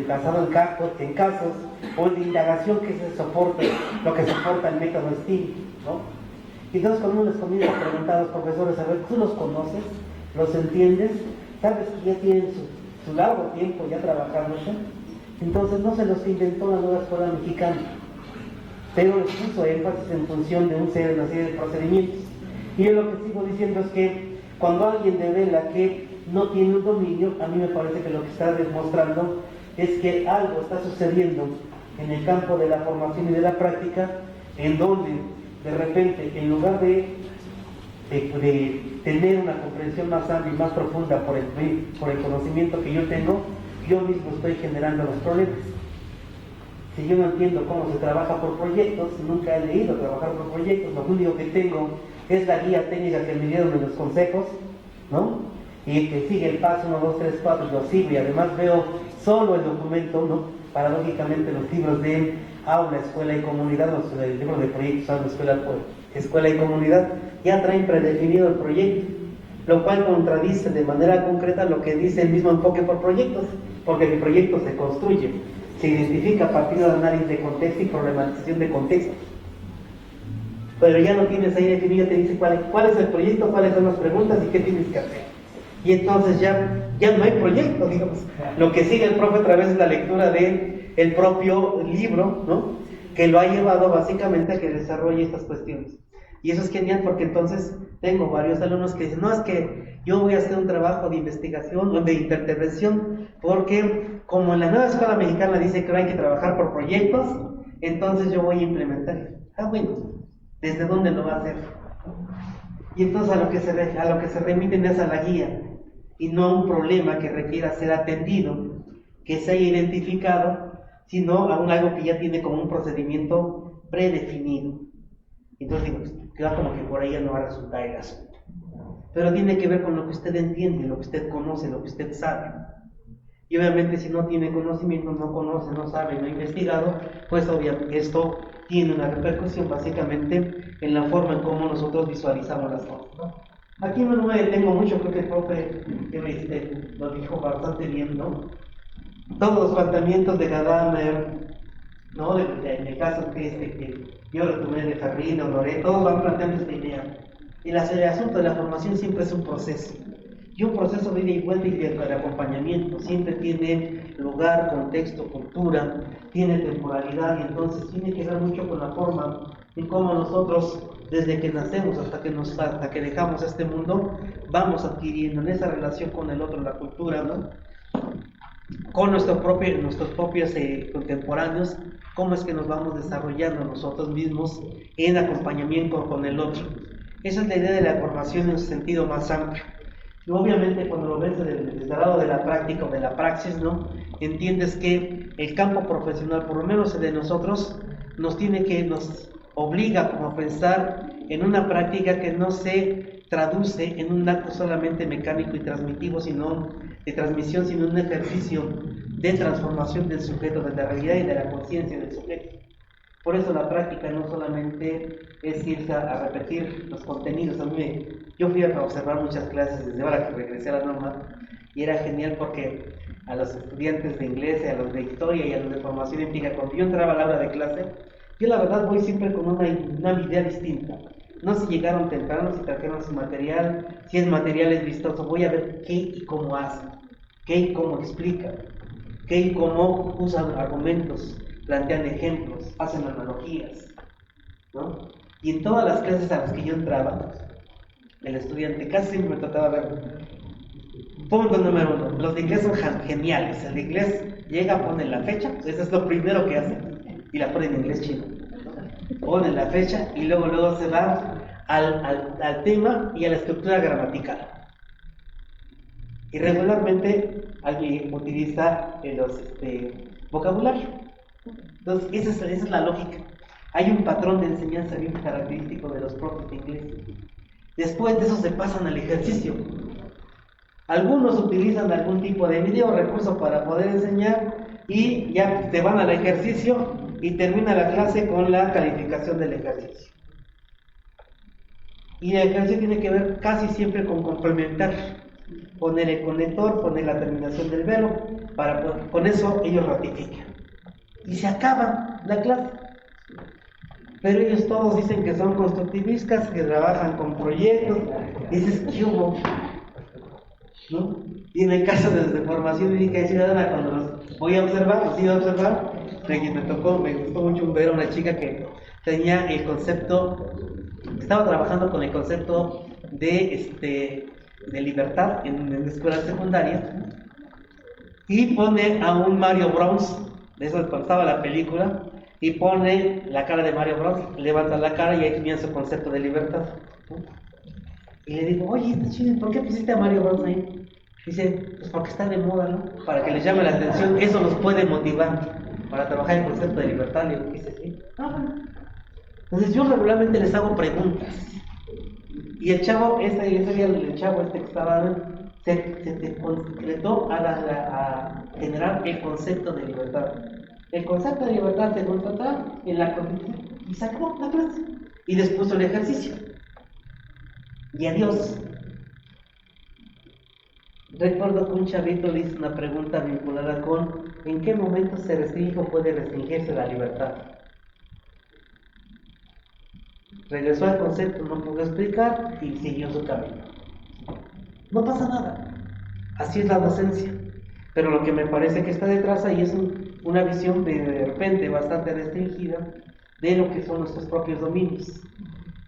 basado en casos, o el de indagación, que es el soporte, lo que soporta el método STEAM, ¿no? Y entonces, cuando uno les comienza a preguntar a los profesores, a ver, ¿tú los conoces? ¿Los entiendes? ¿Sabes que ya tienen su largo tiempo ya trabajando eso? Entonces, no se los inventó la nueva escuela mexicana, pero les puso énfasis en función de una serie de procedimientos. Y yo lo que sigo diciendo es que cuando alguien devela que no tiene un dominio, a mí me parece que lo que está demostrando es que algo está sucediendo en el campo de la formación y de la práctica, en donde de repente, en lugar de tener una comprensión más amplia y más profunda por el conocimiento que yo tengo, yo mismo estoy generando los problemas. Si yo no entiendo cómo se trabaja por proyectos, nunca he leído trabajar por proyectos, lo único que tengo es la guía técnica que me dieron en los consejos, ¿no?, y que sigue el paso 1, 2, 3, 4, lo sigo, y además veo solo el documento, ¿no?, paradójicamente los libros de aula, escuela y comunidad, el libro de proyectos, aula, escuela y comunidad, ya traen predefinido el proyecto, lo cual contradice de manera concreta lo que dice el mismo enfoque por proyectos, porque el proyecto se construye, se identifica a partir de análisis de contexto y problematización de contexto. Pero ya no tienes ahí definido, te dice cuál es el proyecto, cuáles son las preguntas y qué tienes que hacer. Y entonces ya no hay proyecto, digamos. Lo que sigue el profe a través de la lectura del propio libro, ¿no?, que lo ha llevado básicamente a que desarrolle estas cuestiones. Y eso es genial, porque entonces tengo varios alumnos que dicen, no, es que yo voy a hacer un trabajo de investigación o de intervención, porque como en la nueva escuela mexicana dice que hay que trabajar por proyectos, entonces yo voy a implementar. Bueno, ¿desde dónde lo va a hacer? Y entonces a lo que se remiten es a la guía y no a un problema que requiera ser atendido, que se haya identificado, sino a algo que ya tiene como un procedimiento predefinido. Entonces digo, queda como que por ahí ya no va a resultar el asunto. Pero tiene que ver con lo que usted entiende, lo que usted conoce, lo que usted sabe. Y obviamente si no tiene conocimiento, no conoce, no sabe, no ha investigado, pues obviamente esto tiene una repercusión básicamente en la forma en cómo nosotros visualizamos las cosas, ¿no? Aquí no me detengo mucho, creo que el profe lo dijo bastante bien, ¿no? Todos los planteamientos de Gadamer, ¿no? En el caso que yo retomé de Ferrín, Honoré, todos van planteando esta idea. El asunto de la formación siempre es un proceso. Y un proceso de ida y vuelta y de acompañamiento. Siempre tiene lugar, contexto, cultura, tiene temporalidad, y entonces tiene que ver mucho con la forma en cómo nosotros, desde que nacemos hasta que dejamos este mundo, vamos adquiriendo en esa relación con el otro, la cultura, ¿no? Con nuestros propios contemporáneos, cómo es que nos vamos desarrollando nosotros mismos en acompañamiento con el otro. Esa es la idea de la formación en su sentido más amplio. Y obviamente cuando lo ves desde el lado de la práctica o de la praxis, ¿no? Entiendes que el campo profesional, por lo menos el de nosotros, nos obliga como a pensar en una práctica que no se traduce en un acto solamente mecánico y transmitivo, de transmisión, sino un ejercicio de transformación del sujeto, de la realidad y de la conciencia del sujeto. Por eso la práctica no solamente es irse a repetir los contenidos. Yo fui a observar muchas clases desde ahora que regresé a la norma, y era genial porque a los estudiantes de inglés, a los de historia y a los de formación empírica, cuando yo entraba a la hora de clase, yo la verdad voy siempre con una idea distinta. No si llegaron temprano, si trajeron su material, si el material es vistoso, voy a ver qué y cómo hacen, qué y cómo explican, qué y cómo usan argumentos, plantean ejemplos, hacen analogías, ¿no? Y en todas las clases a las que yo entraba, el estudiante casi siempre me tocaba ver, punto número uno, los de inglés son geniales. El de inglés llega, pone la fecha, eso es lo primero que hace, y la pone en inglés chino. Pone la fecha y luego se va al tema y a la estructura gramatical. Y regularmente alguien utiliza los vocabulario. Entonces, esa es la lógica. Hay un patrón de enseñanza bien característico de los profes de inglés. Después de eso se pasan al ejercicio. Algunos utilizan algún tipo de video o recurso para poder enseñar y ya se van al ejercicio y termina la clase con la calificación del ejercicio. Y el ejercicio tiene que ver casi siempre con complementar, poner el conector, poner la terminación del verbo, con eso ellos ratifican. Y se acaba la clase. Pero ellos todos dicen que son constructivistas, que trabajan con proyectos. Dices, ¿qué hubo? ¿No? Y en el caso de formación médica y ciudadana, cuando los voy a observar, los iba a observar, me gustó mucho ver a una chica que tenía el concepto, estaba trabajando con el concepto de libertad en escuelas secundarias, y pone a un Mario Bros, de eso cuando estaba la película, y pone la cara de Mario Bros, levanta la cara y ahí tenía su concepto de libertad, ¿no? Y le digo, oye, ¿por qué pusiste a Mario Bros ahí? Dice, pues porque está de moda, ¿no? Para que les llame la atención, eso los puede motivar para trabajar el concepto de libertad. Le digo, dice, sí. Entonces yo regularmente les hago preguntas. Y el chavo, el chavo que estaba, se concretó a generar el concepto de libertad. El concepto de libertad se concretó en la Constitución y sacó la clase. Y les puso el ejercicio. Y adiós. Recuerdo que un chavito le hizo una pregunta vinculada con ¿en qué momento se restringe o puede restringirse la libertad? Regresó al concepto, no pudo explicar y siguió su camino. No pasa nada. Así es la docencia. Pero lo que me parece que está detrás ahí es una visión de repente bastante restringida de lo que son nuestros propios dominios.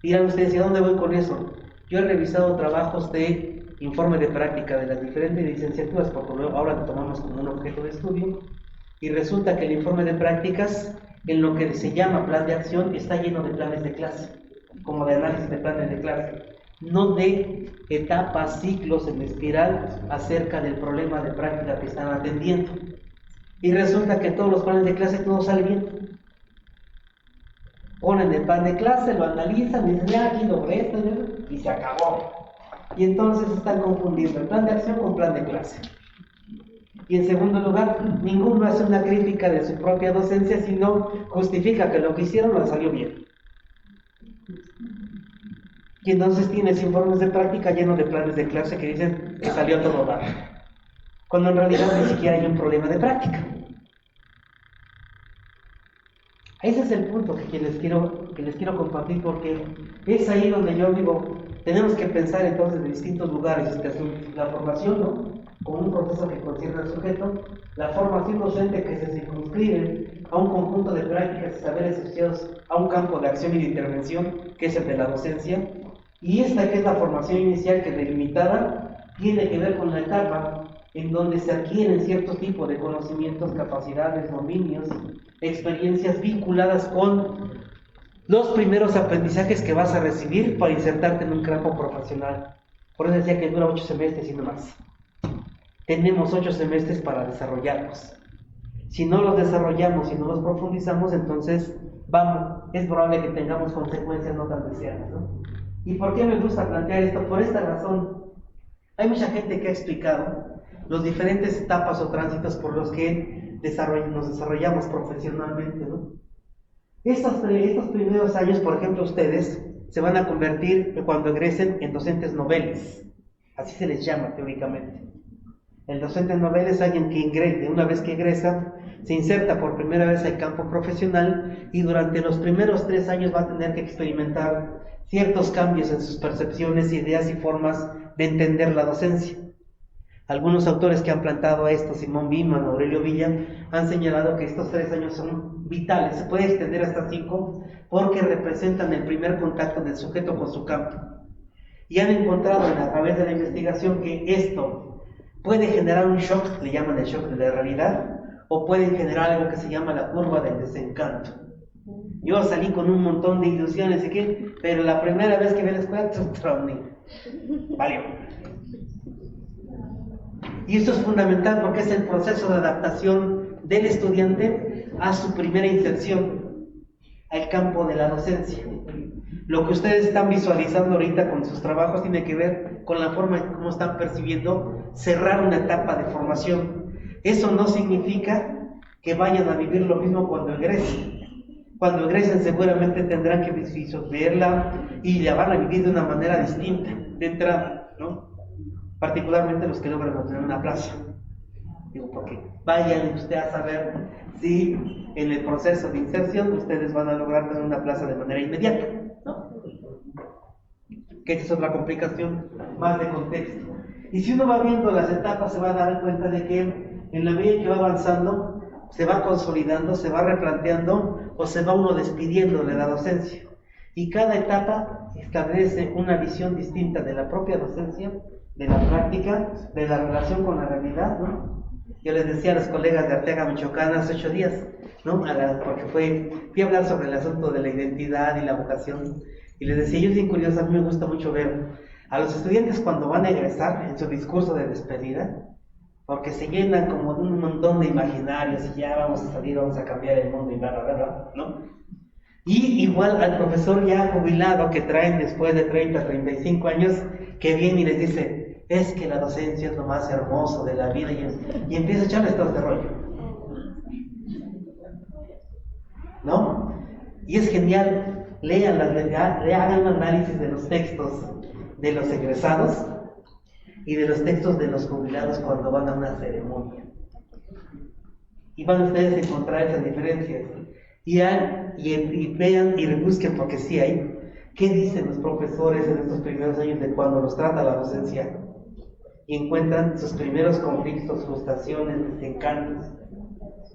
Dirán ustedes, ¿y a dónde voy con eso? Yo he revisado trabajos de informe de práctica de las diferentes licenciaturas, porque ahora lo tomamos como un objeto de estudio, y resulta que el informe de prácticas, en lo que se llama plan de acción, está lleno de planes de clase, como de análisis de planes de clase. no dé etapas, ciclos en espiral acerca del problema de práctica que están atendiendo. Y resulta que todos los planes de clase todo sale bien. Ponen el plan de clase, lo analizan, dicen, ya aquí logré esto, y se acabó. Y entonces están confundiendo el plan de acción con plan de clase. Y en segundo lugar, ninguno hace una crítica de su propia docencia, sino justifica que lo que hicieron lo salió bien. Y entonces tienes informes de práctica llenos de planes de clase que dicen que salió todo mal, cuando en realidad ni siquiera hay un problema de práctica. Ese es el punto que les quiero compartir, porque es ahí donde yo digo, tenemos que pensar entonces de distintos lugares este asunto. La formación, ¿no?, como un proceso que concierne al sujeto, la formación docente que se circunscribe a un conjunto de prácticas y saberes asociados a un campo de acción y de intervención, que es el de la docencia, y esta que es la formación inicial, que delimitada tiene que ver con la etapa en donde se adquieren cierto tipo de conocimientos, capacidades, dominios, experiencias vinculadas con los primeros aprendizajes que vas a recibir para insertarte en un campo profesional. Por eso decía que dura 8 semestres y no más. Tenemos 8 semestres para desarrollarlos. Si no los desarrollamos, si no los profundizamos, entonces es probable que tengamos consecuencias no tan deseadas, ¿no? ¿Y por qué me gusta plantear esto? Por esta razón. Hay mucha gente que ha explicado las diferentes etapas o tránsitos por los que nos desarrollamos profesionalmente, ¿no? Estos primeros años, por ejemplo, ustedes se van a convertir, cuando egresen, en docentes noveles. Así se les llama teóricamente. El docente novel es alguien que una vez que egresa, se inserta por primera vez al campo profesional y durante los primeros 3 años va a tener que experimentar ciertos cambios en sus percepciones, ideas y formas de entender la docencia. Algunos autores que han planteado esto, Simón Biman, Aurelio Villa, han señalado que estos 3 años son vitales, se puede extender hasta 5, porque representan el primer contacto del sujeto con su campo. Y han encontrado a través de la investigación que esto puede generar un shock, le llaman el shock de la realidad, o pueden generar algo que se llama la curva del desencanto. Yo salí con un montón de ilusiones, ¿y qué? Pero la primera vez que vi la escuela, valió. Y esto es fundamental porque es el proceso de adaptación del estudiante a su primera inserción al campo de la docencia. Lo que ustedes están visualizando ahorita con sus trabajos tiene que ver con la forma en cómo están percibiendo cerrar una etapa de formación. Eso no significa que vayan a vivir lo mismo cuando egresen. Cuando egresen seguramente tendrán que verla y la van a vivir de una manera distinta de entrada, ¿no? Particularmente los que logran obtener una plaza. Digo, porque vayan ustedes a saber si en el proceso de inserción ustedes van a lograr tener una plaza de manera inmediata, ¿no? Que esta es otra complicación más de contexto. Y si uno va viendo las etapas, se va a dar cuenta de que en la medida que va avanzando, se va consolidando, se va replanteando o se va uno despidiendo de la docencia. Y cada etapa establece una visión distinta de la propia docencia, de la práctica, de la relación con la realidad, ¿no? Yo les decía a los colegas de Arteaga, Michoacán, hace 8 días, ¿no? Porque fui a hablar sobre el asunto de la identidad y la vocación, y les decía, yo es bien curioso, a mí me gusta mucho ver a los estudiantes cuando van a egresar en su discurso de despedida, porque se llenan como de un montón de imaginarios, y ya vamos a salir, vamos a cambiar el mundo y bla, bla, bla, bla, ¿no? Y igual al profesor ya jubilado que traen después de 30, 35 años, que viene y les dice, es que la docencia es lo más hermoso de la vida, y empieza a echarles todo este rollo, ¿no? Y es genial, hagan un análisis de los textos de los egresados y de los textos de los jubilados cuando van a una ceremonia. Y van ustedes a encontrar esas diferencias. Y vean y rebusquen, porque sí hay, qué dicen los profesores en estos primeros años de cuando los trata la docencia. Y encuentran sus primeros conflictos, frustraciones, desencantos.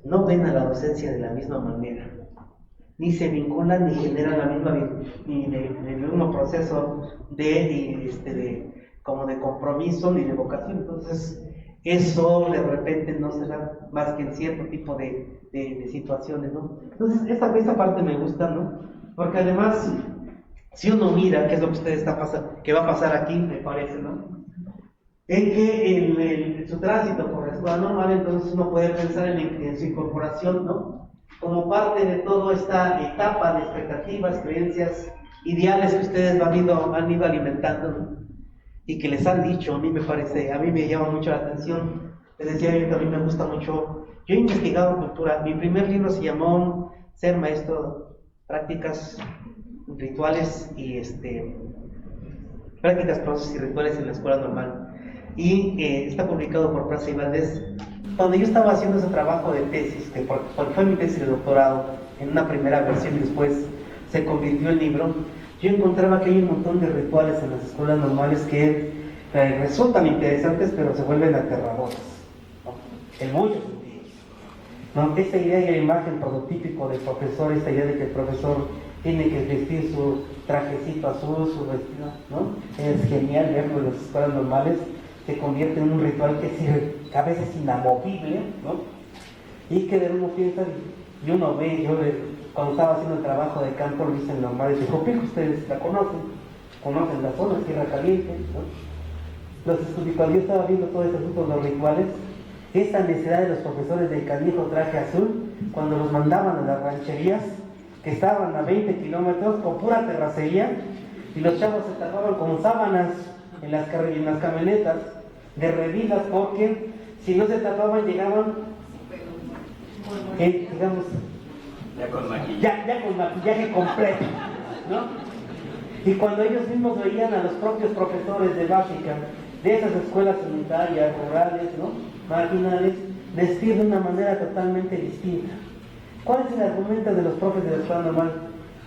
No ven a la docencia de la misma manera. Ni se vinculan ni generan el mismo proceso como de compromiso ni de vocación. Entonces, eso de repente no se da más que en cierto tipo de situaciones, ¿no? Entonces, esta parte me gusta, ¿no? Porque además si uno mira qué es lo que usted está pasando, que va a pasar aquí, me parece, ¿no? En que su tránsito por la escuela normal, entonces uno puede pensar en su incorporación, ¿no? Como parte de toda esta etapa de expectativas, creencias, ideales que ustedes han ido alimentando, ¿no? Y que les han dicho, a mí me parece, a mí me llama mucho la atención. Les decía yo que a mí me gusta mucho. Yo he investigado cultura. Mi primer libro se llamó Ser Maestro, prácticas rituales y prácticas, procesos y rituales en la escuela normal. Y está publicado por Plaza y Valdés. Cuando yo estaba haciendo ese trabajo de tesis, que fue mi tesis de doctorado, en una primera versión y después se convirtió en libro, yo encontraba que hay un montón de rituales en las escuelas normales que resultan interesantes, pero se vuelven aterradores, ¿no? En muchos sentidos, ¿no? Esta idea y la imagen prototípico del profesor, esta idea de que el profesor tiene que vestir su trajecito azul, su vestido, ¿no? Es genial verlo en las escuelas normales, se convierte en un ritual que a veces es inamovible, ¿no? Y que de uno piensa, y uno ve, cuando estaba haciendo el trabajo de campo, lo dicen normales de Jopico, ustedes la conocen la zona, Tierra Caliente, ¿no? Cuando yo estaba viendo todo este asunto de los rituales, esta necesidad de los profesores del canijo traje azul, cuando los mandaban a las rancherías, que estaban a 20 kilómetros con pura terracería, y los chavos se tapaban con sábanas en las camionetas de revisas, porque si no se tapaban llegaban, digamos, ya con maquillaje completo, ¿no? Y cuando ellos mismos veían a los propios profesores de básica de esas escuelas sanitarias, rurales, ¿no?, marginales, vestir de una manera totalmente distinta. ¿Cuál es el argumento de los profes de la escuela normal?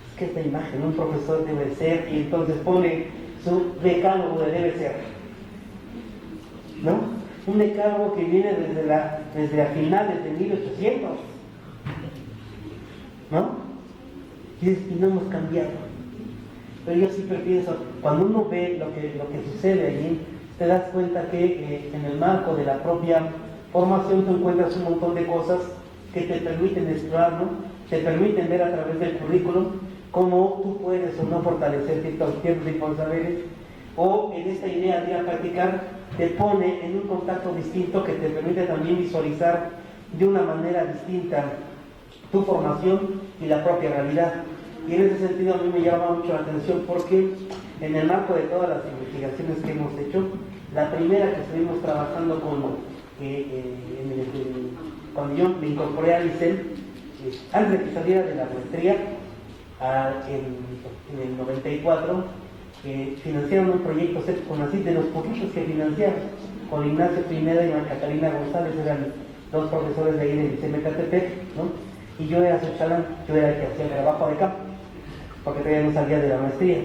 Es que esta imagen, un profesor debe ser, y entonces pone su decálogo de debe ser, ¿no? Un decálogo que viene desde a finales de 1800, ¿no? Y no hemos cambiado. Pero yo siempre pienso, cuando uno ve lo que sucede allí, te das cuenta que en el marco de la propia formación tú encuentras un montón de cosas que te permiten explorar, ¿no? Te permiten ver a través del currículum cómo tú puedes o no fortalecer ciertos tipos de saberes, o en esta idea de ir a practicar te pone en un contacto distinto que te permite también visualizar de una manera distinta tu formación y la propia realidad. Y en ese sentido a mí me llama mucho la atención porque en el marco de todas las investigaciones que hemos hecho, la primera que estuvimos trabajando cuando yo me incorporé al ICEL, antes de que saliera de la maestría, en el 94, financiaron un proyecto CONACYT, de los poquitos que financiaron, con Ignacio Pineda y Catalina González, eran dos profesores de ahí del ICEL Mecatepec, ¿no? Y yo era su chalán, yo era el que hacía el trabajo de campo, porque todavía no salía de la maestría.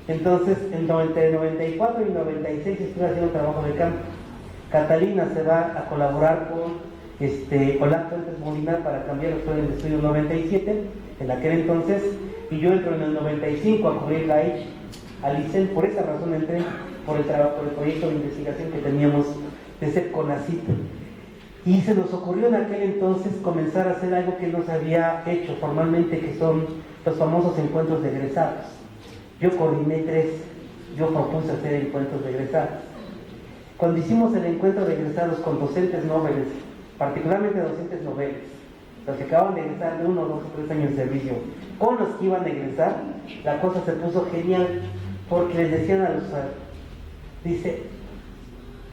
Entonces, entre el 94 y el 96 estuve haciendo trabajo de campo. Catalina se va a colaborar con Olaf Fuentes Molina para cambiar el estudio 97, en aquel entonces, y yo entro en el 95 a cubrir la ICH, al ICEL. Por esa razón entré, por el proyecto de investigación que teníamos de ser CONACYT. Y se nos ocurrió en aquel entonces comenzar a hacer algo que no se había hecho formalmente, que son los famosos encuentros de egresados. Yo coordiné 3, yo propuse hacer encuentros de egresados. Cuando hicimos el encuentro de egresados con docentes noveles, particularmente docentes noveles, los que acaban de egresar de 1, 2 o 3 años de servicio, con los que iban a egresar, la cosa se puso genial, porque les decían a los dice,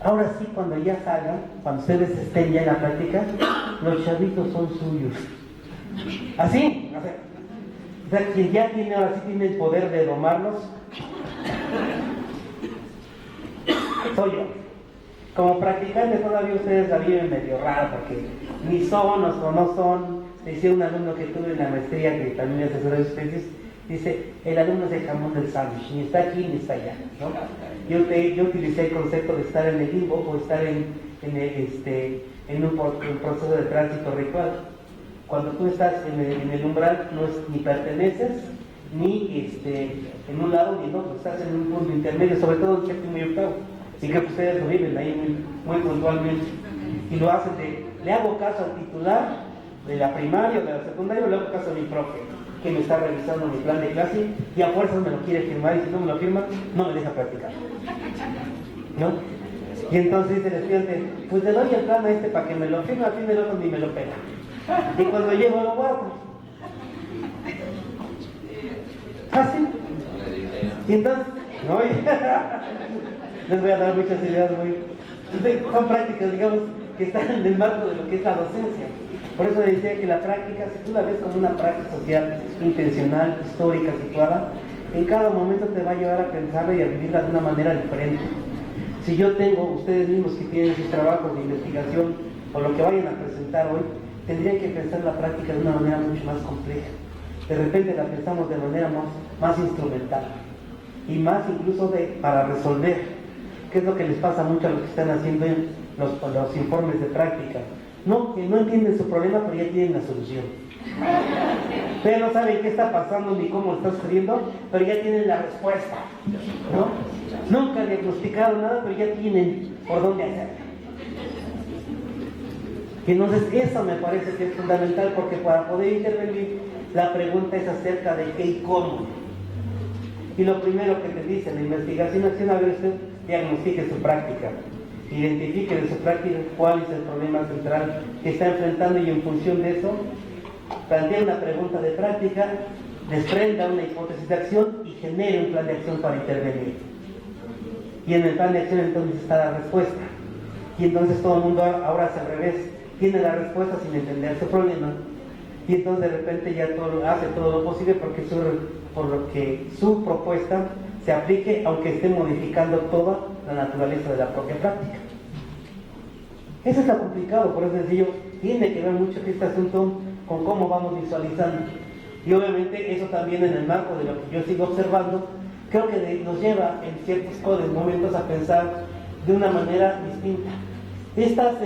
ahora sí, cuando ya salgan, cuando ustedes estén ya en la práctica, los chavitos son suyos. Así, o sea, quien ya tiene, ahora sí tiene el poder de domarlos, soy yo. Como practicante todavía ustedes la viven medio raro, porque ni son o no son. Decía un alumno que tuve en la maestría, que también es asesor de sus tesis, dice, el alumno es el jamón del sándwich, ni está aquí ni está allá, ¿no? Yo utilicé el concepto de estar en el limbo o estar en un proceso de tránsito ritual. Cuando tú estás en el umbral, no es, ni perteneces, ni en un lado ni en otro, estás en un punto intermedio, sobre todo en séptimo y octavo. Y que ustedes lo viven ahí muy puntualmente. Y lo hacen le hago caso al titular de la primaria o de la secundaria, o le hago caso a mi profe. que me está revisando mi plan de clase y a fuerzas me lo quiere firmar, y si no me lo firma, no me deja practicar, ¿no? Y entonces dice el estudiante, pues le doy el plan a este para que me lo firme, al fin del otro ni me lo pega. Y cuando llego lo guardo. Fácil. Y entonces, no, les voy a dar muchas ideas son prácticas, digamos, que están en el marco de lo que es la docencia. Por eso decía que la práctica, si tú la ves como una práctica social, intencional, histórica, situada, en cada momento te va a llevar a pensarla y a vivirla de una manera diferente. Si yo tengo, ustedes mismos que tienen sus trabajos de investigación o lo que vayan a presentar hoy, tendrían que pensar la práctica de una manera mucho más compleja. De repente la pensamos de manera más instrumental y más incluso para resolver, que es lo que les pasa mucho a los que están haciendo los informes de práctica. No, que no entienden su problema, pero ya tienen la solución. Ustedes no saben qué está pasando ni cómo está sucediendo, pero ya tienen la respuesta, ¿no? Nunca diagnosticaron nada, pero ya tienen por dónde hacerlo. Y entonces eso me parece que es fundamental, porque para poder intervenir, la pregunta es acerca de qué y cómo. Y lo primero que te dice la investigación acción, a ver, usted diagnostique su práctica. Identifique de su práctica cuál es el problema central que está enfrentando, y en función de eso plantea una pregunta de práctica, desprenda una hipótesis de acción y genere un plan de acción para intervenir. Y en el plan de acción entonces está la respuesta. Y entonces todo el mundo ahora hace al revés, tiene la respuesta sin entender su problema, y entonces de repente ya hace todo lo posible por lo que su propuesta se aplique, aunque esté modificando toda la naturaleza de la propia práctica. Eso es lo complicado, por eso sencillo, tiene que ver mucho este asunto con cómo vamos visualizando. Y obviamente eso también, en el marco de lo que yo sigo observando, creo que nos lleva en ciertos momentos a pensar de una manera distinta. Estos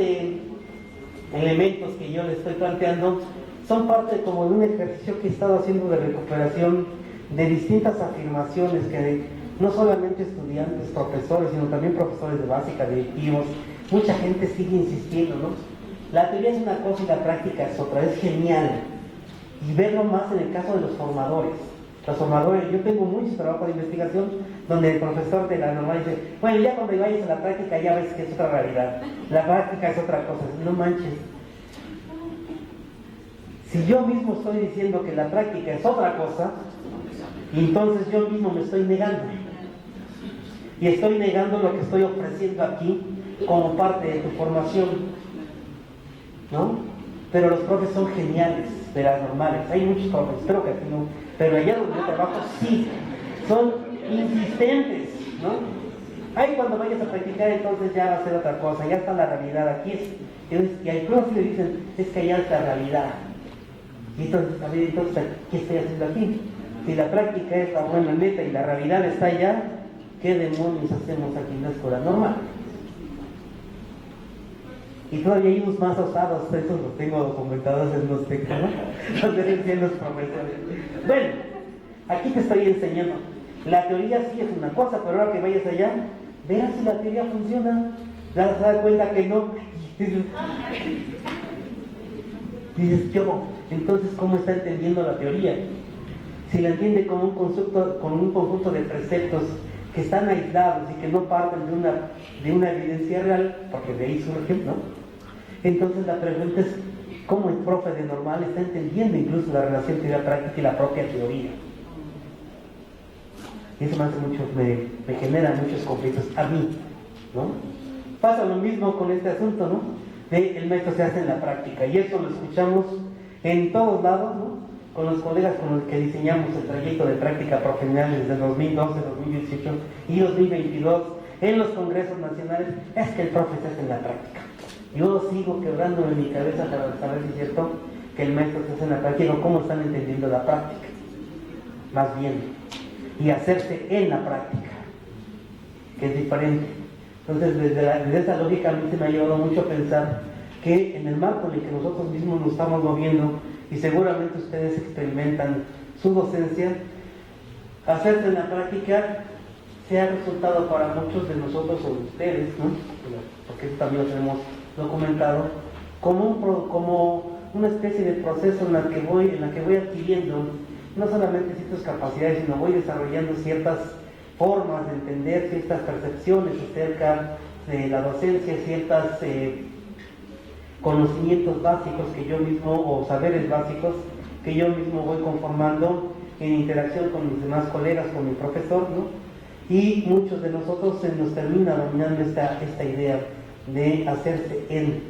elementos que yo les estoy planteando son parte como de un ejercicio que he estado haciendo de recuperación de distintas afirmaciones que no solamente estudiantes, profesores, sino también profesores de básica, directivos, mucha gente sigue insistiendo, ¿no? La teoría es una cosa y la práctica es otra, es genial. Y verlo más en el caso de los formadores. Los formadores, yo tengo muchos trabajos de investigación donde el profesor de la normal dice, bueno, ya cuando vayas a la práctica ya ves que es otra realidad. La práctica es otra cosa, no manches. Si yo mismo estoy diciendo que la práctica es otra cosa, entonces yo mismo me estoy negando. Y estoy negando lo que estoy ofreciendo aquí como parte de tu formación, ¿no? Pero los profes son geniales, de las normales. Hay muchos profes, espero que aquí no, pero allá donde yo trabajo sí, son insistentes, ¿no? Ahí cuando vayas a practicar entonces ya va a ser otra cosa, ya está la realidad, aquí es, y hay profes que dicen, es que allá está la realidad. Y entonces, a ver, entonces, ¿qué estoy haciendo aquí? Si la práctica es la buena neta y la realidad está allá, ¿qué demonios hacemos aquí en la escuela normal? Y todavía hay unos más osados, esos los tengo documentados en los textos, ¿no? Donde decían los profesores. Bueno, aquí te estoy enseñando. La teoría sí es una cosa, pero ahora que vayas allá, veas si la teoría funciona. Te vas a dar cuenta que no. Dices, yo, entonces, ¿cómo está entendiendo la teoría? Si la entiende como un conjunto de preceptos que están aislados y que no parten de una evidencia real, porque de ahí surge, ¿no? Entonces la pregunta es, ¿cómo el profe de normal está entendiendo incluso la relación teoría-práctica y la propia teoría? Y eso me genera muchos conflictos a mí, ¿no? Pasa lo mismo con este asunto, ¿no? El método se hace en la práctica, y eso lo escuchamos en todos lados, ¿no? Con los colegas con los que diseñamos el trayecto de práctica profesional desde 2012, 2018 y 2022 en los congresos nacionales, es que el profe se hace en la práctica. Yo sigo quebrándome mi cabeza para saber si es cierto que el maestro se hace en la práctica o cómo están entendiendo la práctica, más bien, y hacerse en la práctica, que es diferente. Entonces, desde esa lógica a mí se me ha ayudado mucho a pensar que en el marco en el que nosotros mismos nos estamos moviendo, y seguramente ustedes experimentan su docencia, hacerse en la práctica se ha resultado para muchos de nosotros o de ustedes, ¿no? Porque eso también lo tenemos documentado, como una especie de proceso en la que voy adquiriendo no solamente ciertas capacidades, sino voy desarrollando ciertas formas de entender, ciertas percepciones acerca de la docencia, ciertos conocimientos básicos que yo mismo, o saberes básicos que yo mismo voy conformando en interacción con mis demás colegas, con mi profesor, ¿no? Y muchos de nosotros se nos termina dominando esta idea de hacerse él,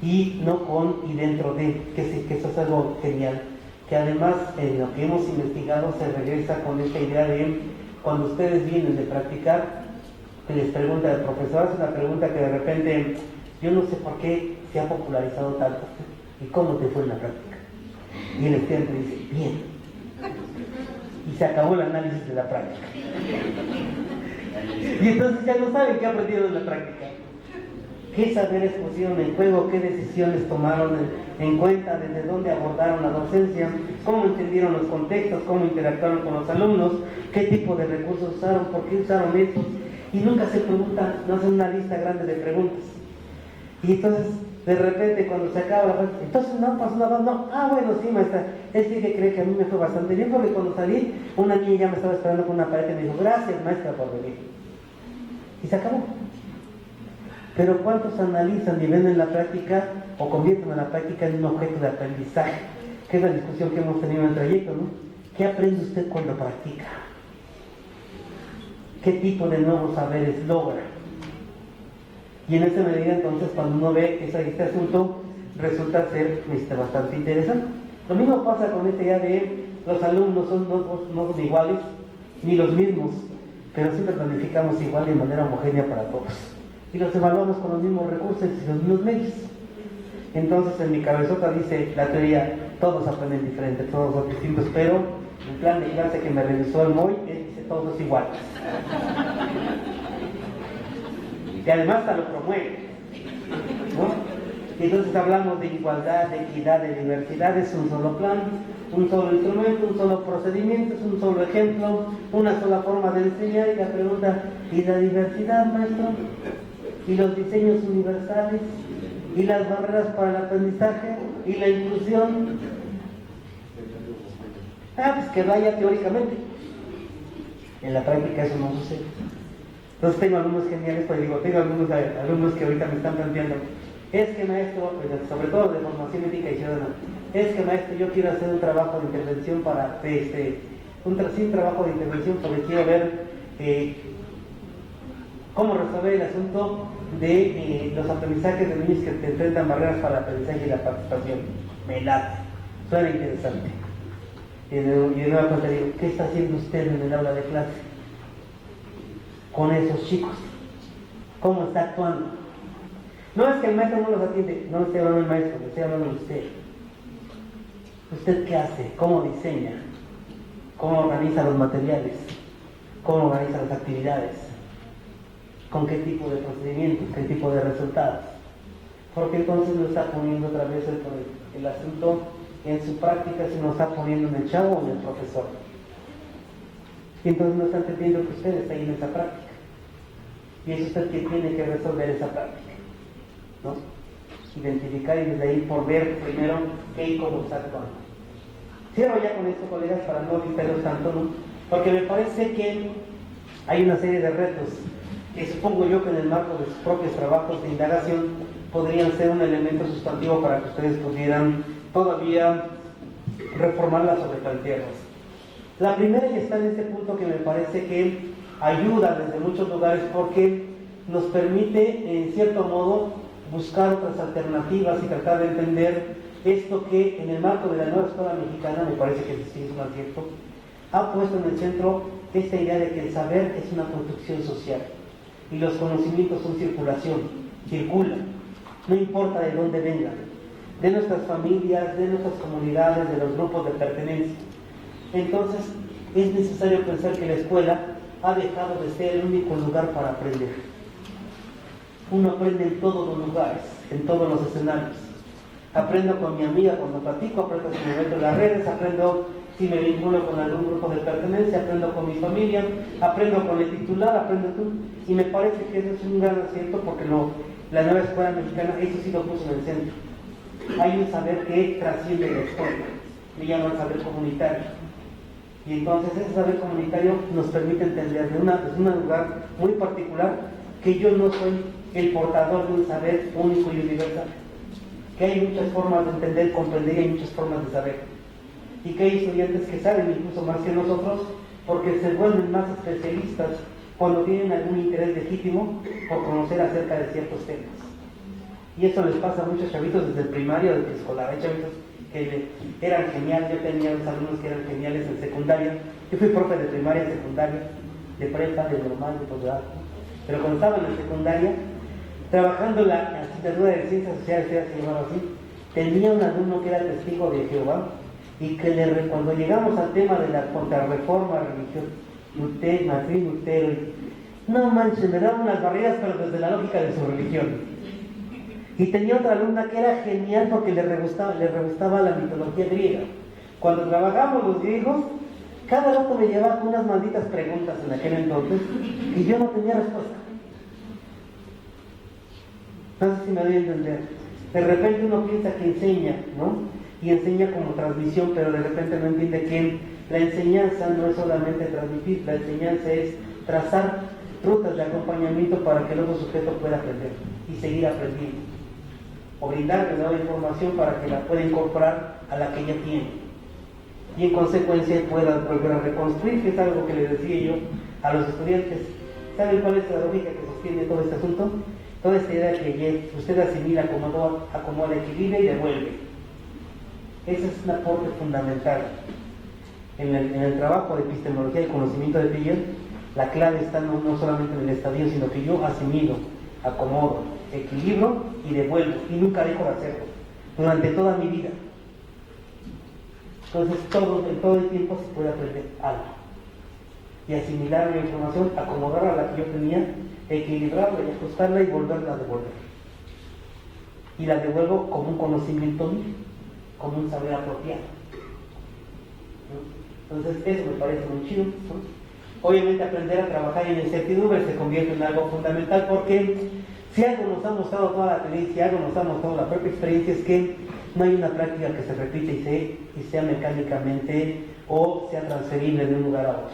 y no con y dentro de, que eso es algo genial, que además en lo que hemos investigado se regresa con esta idea de cuando ustedes vienen de practicar, que les pregunta el profesor, hace una pregunta que de repente, yo no sé por qué se ha popularizado tanto, ¿y cómo te fue en la práctica? Y el estudiante dice, bien. Y se acabó el análisis de la práctica. Y entonces ya no saben qué aprendieron en la práctica. ¿Qué saberes pusieron en juego? ¿Qué decisiones tomaron en cuenta? ¿Desde dónde abordaron la docencia? ¿Cómo entendieron los contextos? ¿Cómo interactuaron con los alumnos? ¿Qué tipo de recursos usaron? ¿Por qué usaron esos? Y nunca se preguntan, no hacen una lista grande de preguntas. Y entonces, de repente, cuando se acaba la práctica, entonces no pasó nada, no. Ah, bueno, sí, maestra, él sí que cree que a mí me fue bastante bien, porque cuando salí, una niña ya me estaba esperando con una paleta y me dijo, gracias, maestra, por venir. Y se acabó. Pero ¿cuántos analizan y ven en la práctica o convierten a la práctica en un objeto de aprendizaje? Que es la discusión que hemos tenido en el trayecto, ¿no? ¿Qué aprende usted cuando practica? ¿Qué tipo de nuevos saberes logra? Y en esa medida, entonces, cuando uno ve este asunto, resulta ser bastante interesante. Lo mismo pasa con esta idea de los alumnos no son iguales, ni los mismos, pero siempre planificamos igual de manera homogénea para todos. Y los evaluamos con los mismos recursos y los mismos medios. Entonces, en mi cabezota dice la teoría, todos aprenden diferente, todos son distintos, pero el plan de clase que me revisó el MOI dice todos iguales. Y además hasta lo promueve, ¿no? Y entonces hablamos de igualdad, de equidad, de diversidad, es un solo plan, un solo instrumento, un solo procedimiento, es un solo ejemplo, una sola forma de enseñar. Y la pregunta, ¿y la diversidad, maestro? ¿Y los diseños universales? ¿Y las barreras para el aprendizaje? ¿Y la inclusión? Pues que vaya teóricamente. En la práctica eso no sucede. Entonces tengo alumnos geniales, pues digo, tengo alumnos que ahorita me están planteando, es que maestro, sobre todo de formación ética y ciudadana, es que maestro, yo quiero hacer un trabajo de intervención para, un trabajo de intervención porque quiero ver cómo resolver el asunto de los aprendizajes de niños que te enfrentan barreras para el aprendizaje y la participación. Me late, suena interesante. Y de nueva cuenta digo, ¿qué está haciendo usted en el aula de clase con esos chicos? ¿Cómo está actuando? No es que el maestro no los atiende, no estoy hablando del maestro, estoy hablando de usted. ¿Usted qué hace? ¿Cómo diseña? ¿Cómo organiza los materiales? ¿Cómo organiza las actividades? ¿Con qué tipo de procedimientos? ¿Qué tipo de resultados? Porque entonces no está poniendo otra vez el asunto en su práctica, sino está poniendo en el chavo o en el profesor. Y entonces no está entendiendo que usted está ahí en esa práctica. Y es usted quien tiene que resolver esa práctica, ¿no? Identificar y desde ahí por ver primero qué y cómo está actuando. Cierro ya con esto, colegas, para no distraeros tanto, ¿no? Porque me parece que hay una serie de retos que supongo yo que en el marco de sus propios trabajos de indagación podrían ser un elemento sustantivo para que ustedes pudieran todavía reformarlas o replantearlas. La primera ya está en este punto que me parece que ayuda desde muchos lugares porque nos permite, en cierto modo, buscar otras alternativas y tratar de entender esto que en el marco de la nueva escuela mexicana, me parece que sí es un acierto, ha puesto en el centro esta idea de que el saber es una construcción social y los conocimientos son circulación, circulan, no importa de dónde vengan, de nuestras familias, de nuestras comunidades, de los grupos de pertenencia. Entonces, es necesario pensar que la escuela ha dejado de ser el único lugar para aprender. Uno aprende en todos los lugares, en todos los escenarios. Aprendo con mi amiga cuando platico, aprendo si me meto en las redes, aprendo si me vinculo con algún grupo de pertenencia, aprendo con mi familia, aprendo con el titular, aprendo tú. Y me parece que eso es un gran acierto porque la nueva escuela mexicana, eso sí lo puso en el centro. Hay un saber que trasciende la escuela. le llaman saber comunitario. Y entonces ese saber comunitario nos permite entender de un lugar muy particular que yo no soy el portador de un saber único y universal, que hay muchas formas de entender, comprender y hay muchas formas de saber, y que hay estudiantes que saben incluso más que nosotros porque se vuelven más especialistas cuando tienen algún interés legítimo por conocer acerca de ciertos temas. Y eso les pasa a muchos chavitos desde el primario, desde el escolar. Hay chavitos que eran geniales, yo tenía dos alumnos que eran geniales en secundaria. Yo fui profe de primaria, secundaria, de prepa, de normal, de posgrado. Pero cuando estaba en la secundaria, trabajando la asignatura de ciencias sociales, se llamaba así, tenía un alumno que era testigo de Jehová y que cuando llegamos al tema de la contrarreforma religiosa, Martín Lutero, no manches, me daban unas barreras, pero desde la lógica de su religión. Y tenía otra alumna que era genial porque le gustaba la mitología griega. Cuando trabajamos los griegos, cada rato me llevaba con unas malditas preguntas en aquel entonces y yo no tenía respuesta. No sé si me doy a entender. De repente uno piensa que enseña, ¿no? Y enseña como transmisión, pero de repente no entiende que la enseñanza no es solamente transmitir, la enseñanza es trazar rutas de acompañamiento para que el otro sujeto pueda aprender y seguir aprendiendo. O brindarle nueva información para que la pueda incorporar a la que ya tiene. Y en consecuencia pueda volver a reconstruir, que es algo que les decía yo a los estudiantes. ¿Saben cuál es la lógica que sostiene todo este asunto? Toda esta idea que usted asimila, acomoda, equilibra y devuelve. Ese es un aporte fundamental. En el trabajo de epistemología y conocimiento de Piaget, la clave está no solamente en el estadio, sino que yo asimilo, acomodo, equilibro y devuelvo, y nunca dejo de hacerlo, durante toda mi vida. Entonces en todo el tiempo se puede aprender algo. Y asimilar la información, acomodarla a la que yo tenía, equilibrarla y ajustarla y volverla a devolver. Y la devuelvo como un conocimiento mío, como un saber apropiado. Entonces eso me parece muy chido, ¿no? Obviamente aprender a trabajar en incertidumbre se convierte en algo fundamental porque si algo nos ha mostrado toda la teoría, si algo nos ha mostrado la propia experiencia, es que no hay una práctica que se repita y sea mecánicamente o sea transferible de un lugar a otro.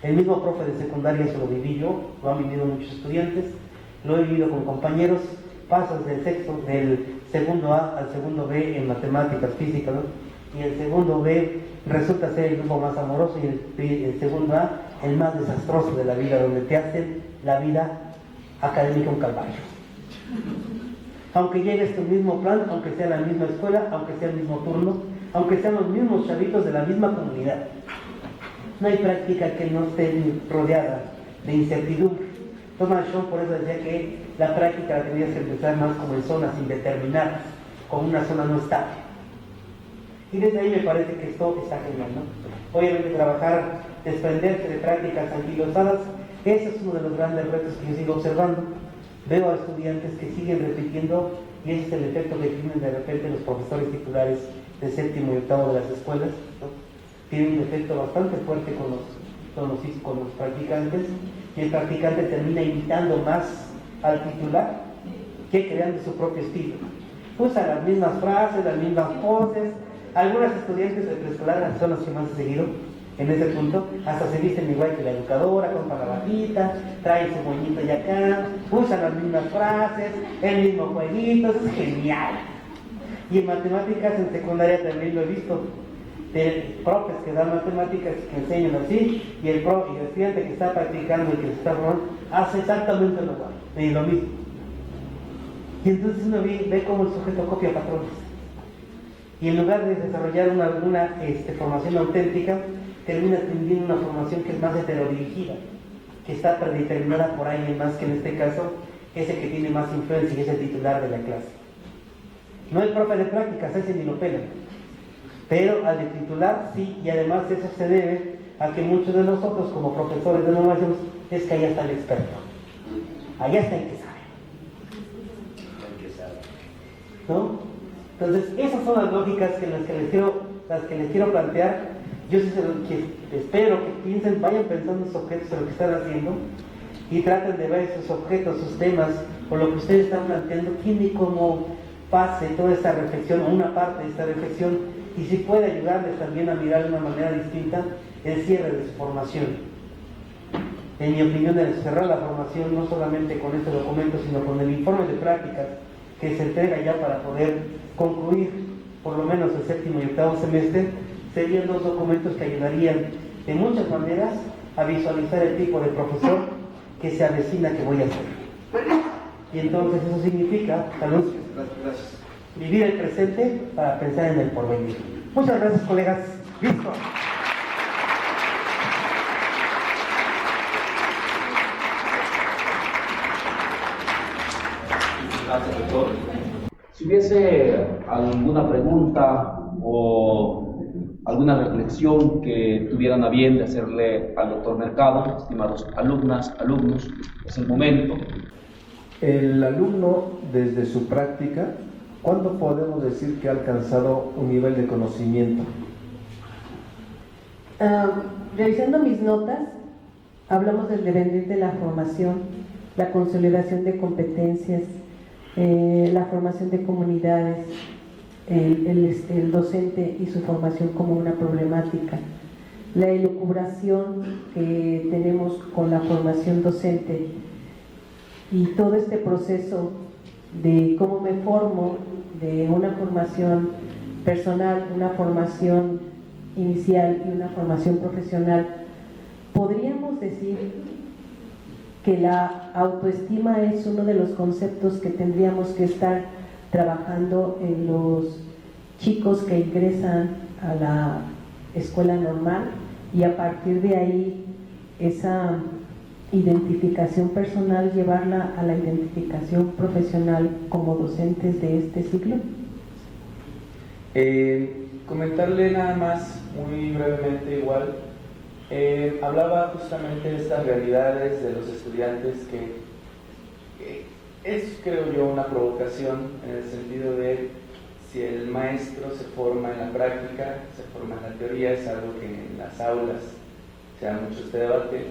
El mismo profe de secundaria, eso lo viví yo, lo han vivido muchos estudiantes, lo he vivido con compañeros, pasas del segundo A al segundo B en matemáticas, física, ¿no? Y el segundo B resulta ser el grupo más amoroso y el segundo A el más desastroso de la vida, donde te hacen la vida académica un calvario. Aunque llegues tu mismo plan, aunque sea la misma escuela, aunque sea el mismo turno, aunque sean los mismos chavitos de la misma comunidad, no hay práctica que no esté rodeada de incertidumbre. Thomas Schoen por eso decía que la práctica la tenías que empezar más como en zonas indeterminadas, como una zona no estable. Y desde ahí me parece que esto está genial, ¿no? Obviamente trabajar, desprenderse de prácticas anquilosadas, ese es uno de los grandes retos que yo sigo observando. Veo a estudiantes que siguen repitiendo, y ese es el efecto que tienen de repente los profesores titulares de séptimo y octavo de las escuelas, ¿no? Tienen un efecto bastante fuerte con los practicantes, y el practicante termina imitando más al titular que creando su propio estilo. Usa las mismas frases, las mismas poses. Algunas estudiantes de preescolar son las que más he seguido en ese punto, hasta se visten igual que la educadora, compran la bajita, traen su moñito y acá, usan las mismas frases, el mismo jueguito, eso es genial. Y en matemáticas en secundaria también lo he visto, de profes que dan matemáticas que enseñan así, y el estudiante que está practicando y que se está formando hace exactamente lo mismo. Y entonces uno ve cómo el sujeto copia patrones. Y en lugar de desarrollar una formación auténtica, termina teniendo una formación que es más heterodirigida, que está predeterminada por alguien más, que en este caso es el que tiene más influencia y es el titular de la clase. No el profe de prácticas, ese ni lo pelan, pero al de titular sí, y además eso se debe a que muchos de nosotros como profesores de normación es que allá está el experto, allá está el que sabe, ¿no? Entonces esas son las lógicas las que les quiero plantear. Yo espero que piensen, vayan pensando sus objetos de lo que están haciendo y traten de ver sus objetos, sus temas o lo que ustedes están planteando, tiene como base toda esta reflexión o una parte de esta reflexión y si puede ayudarles también a mirar de una manera distinta el cierre de su formación. En mi opinión, el cerrar la formación no solamente con este documento, sino con el informe de prácticas que se entrega ya para poder concluir por lo menos el séptimo y octavo semestre, serían dos documentos que ayudarían de muchas maneras a visualizar el tipo de profesor que se avecina que voy a ser. Y entonces eso significa, salud, vivir el presente para pensar en el porvenir. Muchas gracias, colegas. Listo. Gracias, doctor. Si hubiese alguna pregunta o alguna reflexión que tuvieran a bien de hacerle al doctor Mercado, estimados alumnas, alumnos, es el momento. El alumno, desde su práctica, ¿cuándo podemos decir que ha alcanzado un nivel de conocimiento? Revisando mis notas, hablamos del devenir de la formación, la consolidación de competencias, la formación de comunidades, el docente y su formación como una problemática, la elucubración que tenemos con la formación docente y todo este proceso de cómo me formo, de una formación personal, una formación inicial y una formación profesional. Podríamos decir que la autoestima es uno de los conceptos que tendríamos que estar trabajando en los chicos que ingresan a la escuela normal, y a partir de ahí esa identificación personal llevarla a la identificación profesional como docentes de este ciclo. Comentarle nada más muy brevemente igual. Hablaba justamente de estas realidades de los estudiantes que es, creo yo, una provocación en el sentido de si el maestro se forma en la práctica, se forma en la teoría, es algo que en las aulas se da mucho este debate.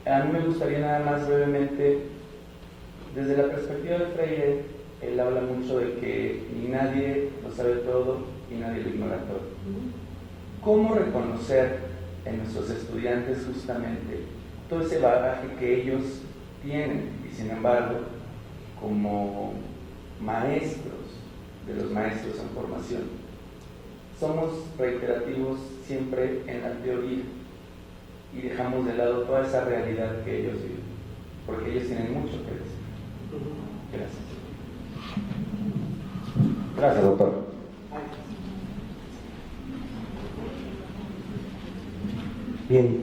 A mí me gustaría nada más brevemente, desde la perspectiva de Freire, él habla mucho de que ni nadie lo sabe todo y nadie lo ignora todo. ¿Cómo reconocer en nuestros estudiantes justamente todo ese bagaje que ellos tienen y sin embargo como maestros de los maestros en formación somos reiterativos siempre en la teoría y dejamos de lado toda esa realidad que ellos viven, porque ellos tienen mucho que decir? Gracias. Gracias, doctor. Bien,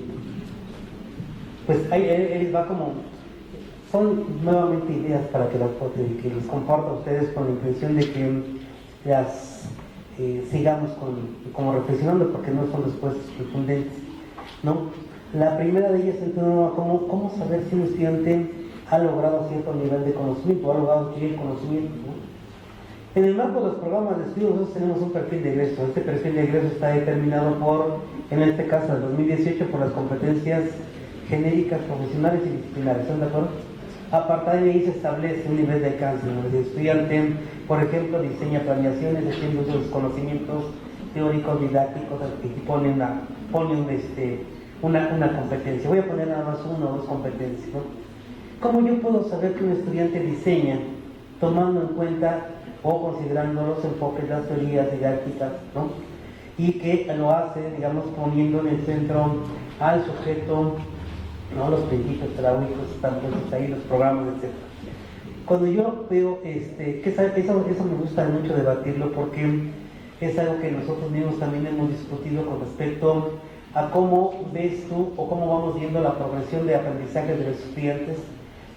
pues ahí él va como, son nuevamente ideas para que los comparta a ustedes con la intención de que las sigamos como reflexionando, porque no son respuestas contundentes, ¿no? La primera de ellas es cómo saber si un estudiante ha logrado cierto nivel de conocimiento, ha logrado adquirir conocimiento, ¿no? En el marco de los programas de estudio nosotros tenemos un perfil de egreso. Este perfil de egreso está determinado por, en este caso, el 2018, por las competencias genéricas, profesionales y disciplinares. ¿Están de acuerdo? A partir de ahí se establece un nivel de alcance, ¿no? El estudiante, por ejemplo, diseña planeaciones, defiende sus conocimientos teóricos, didácticos, y pone una competencia. Voy a poner nada más una o dos competencias, ¿no? ¿Cómo yo puedo saber que un estudiante diseña tomando en cuenta o considerando los enfoques, las teorías didácticas, ¿no? Y que lo hace, digamos, poniendo en el centro al sujeto, ¿no? Los principios pedagógicos están puestos ahí, los programas, etc. Cuando yo veo, eso me gusta mucho debatirlo, porque es algo que nosotros mismos también hemos discutido con respecto a cómo ves tú o cómo vamos viendo la progresión de aprendizaje de los estudiantes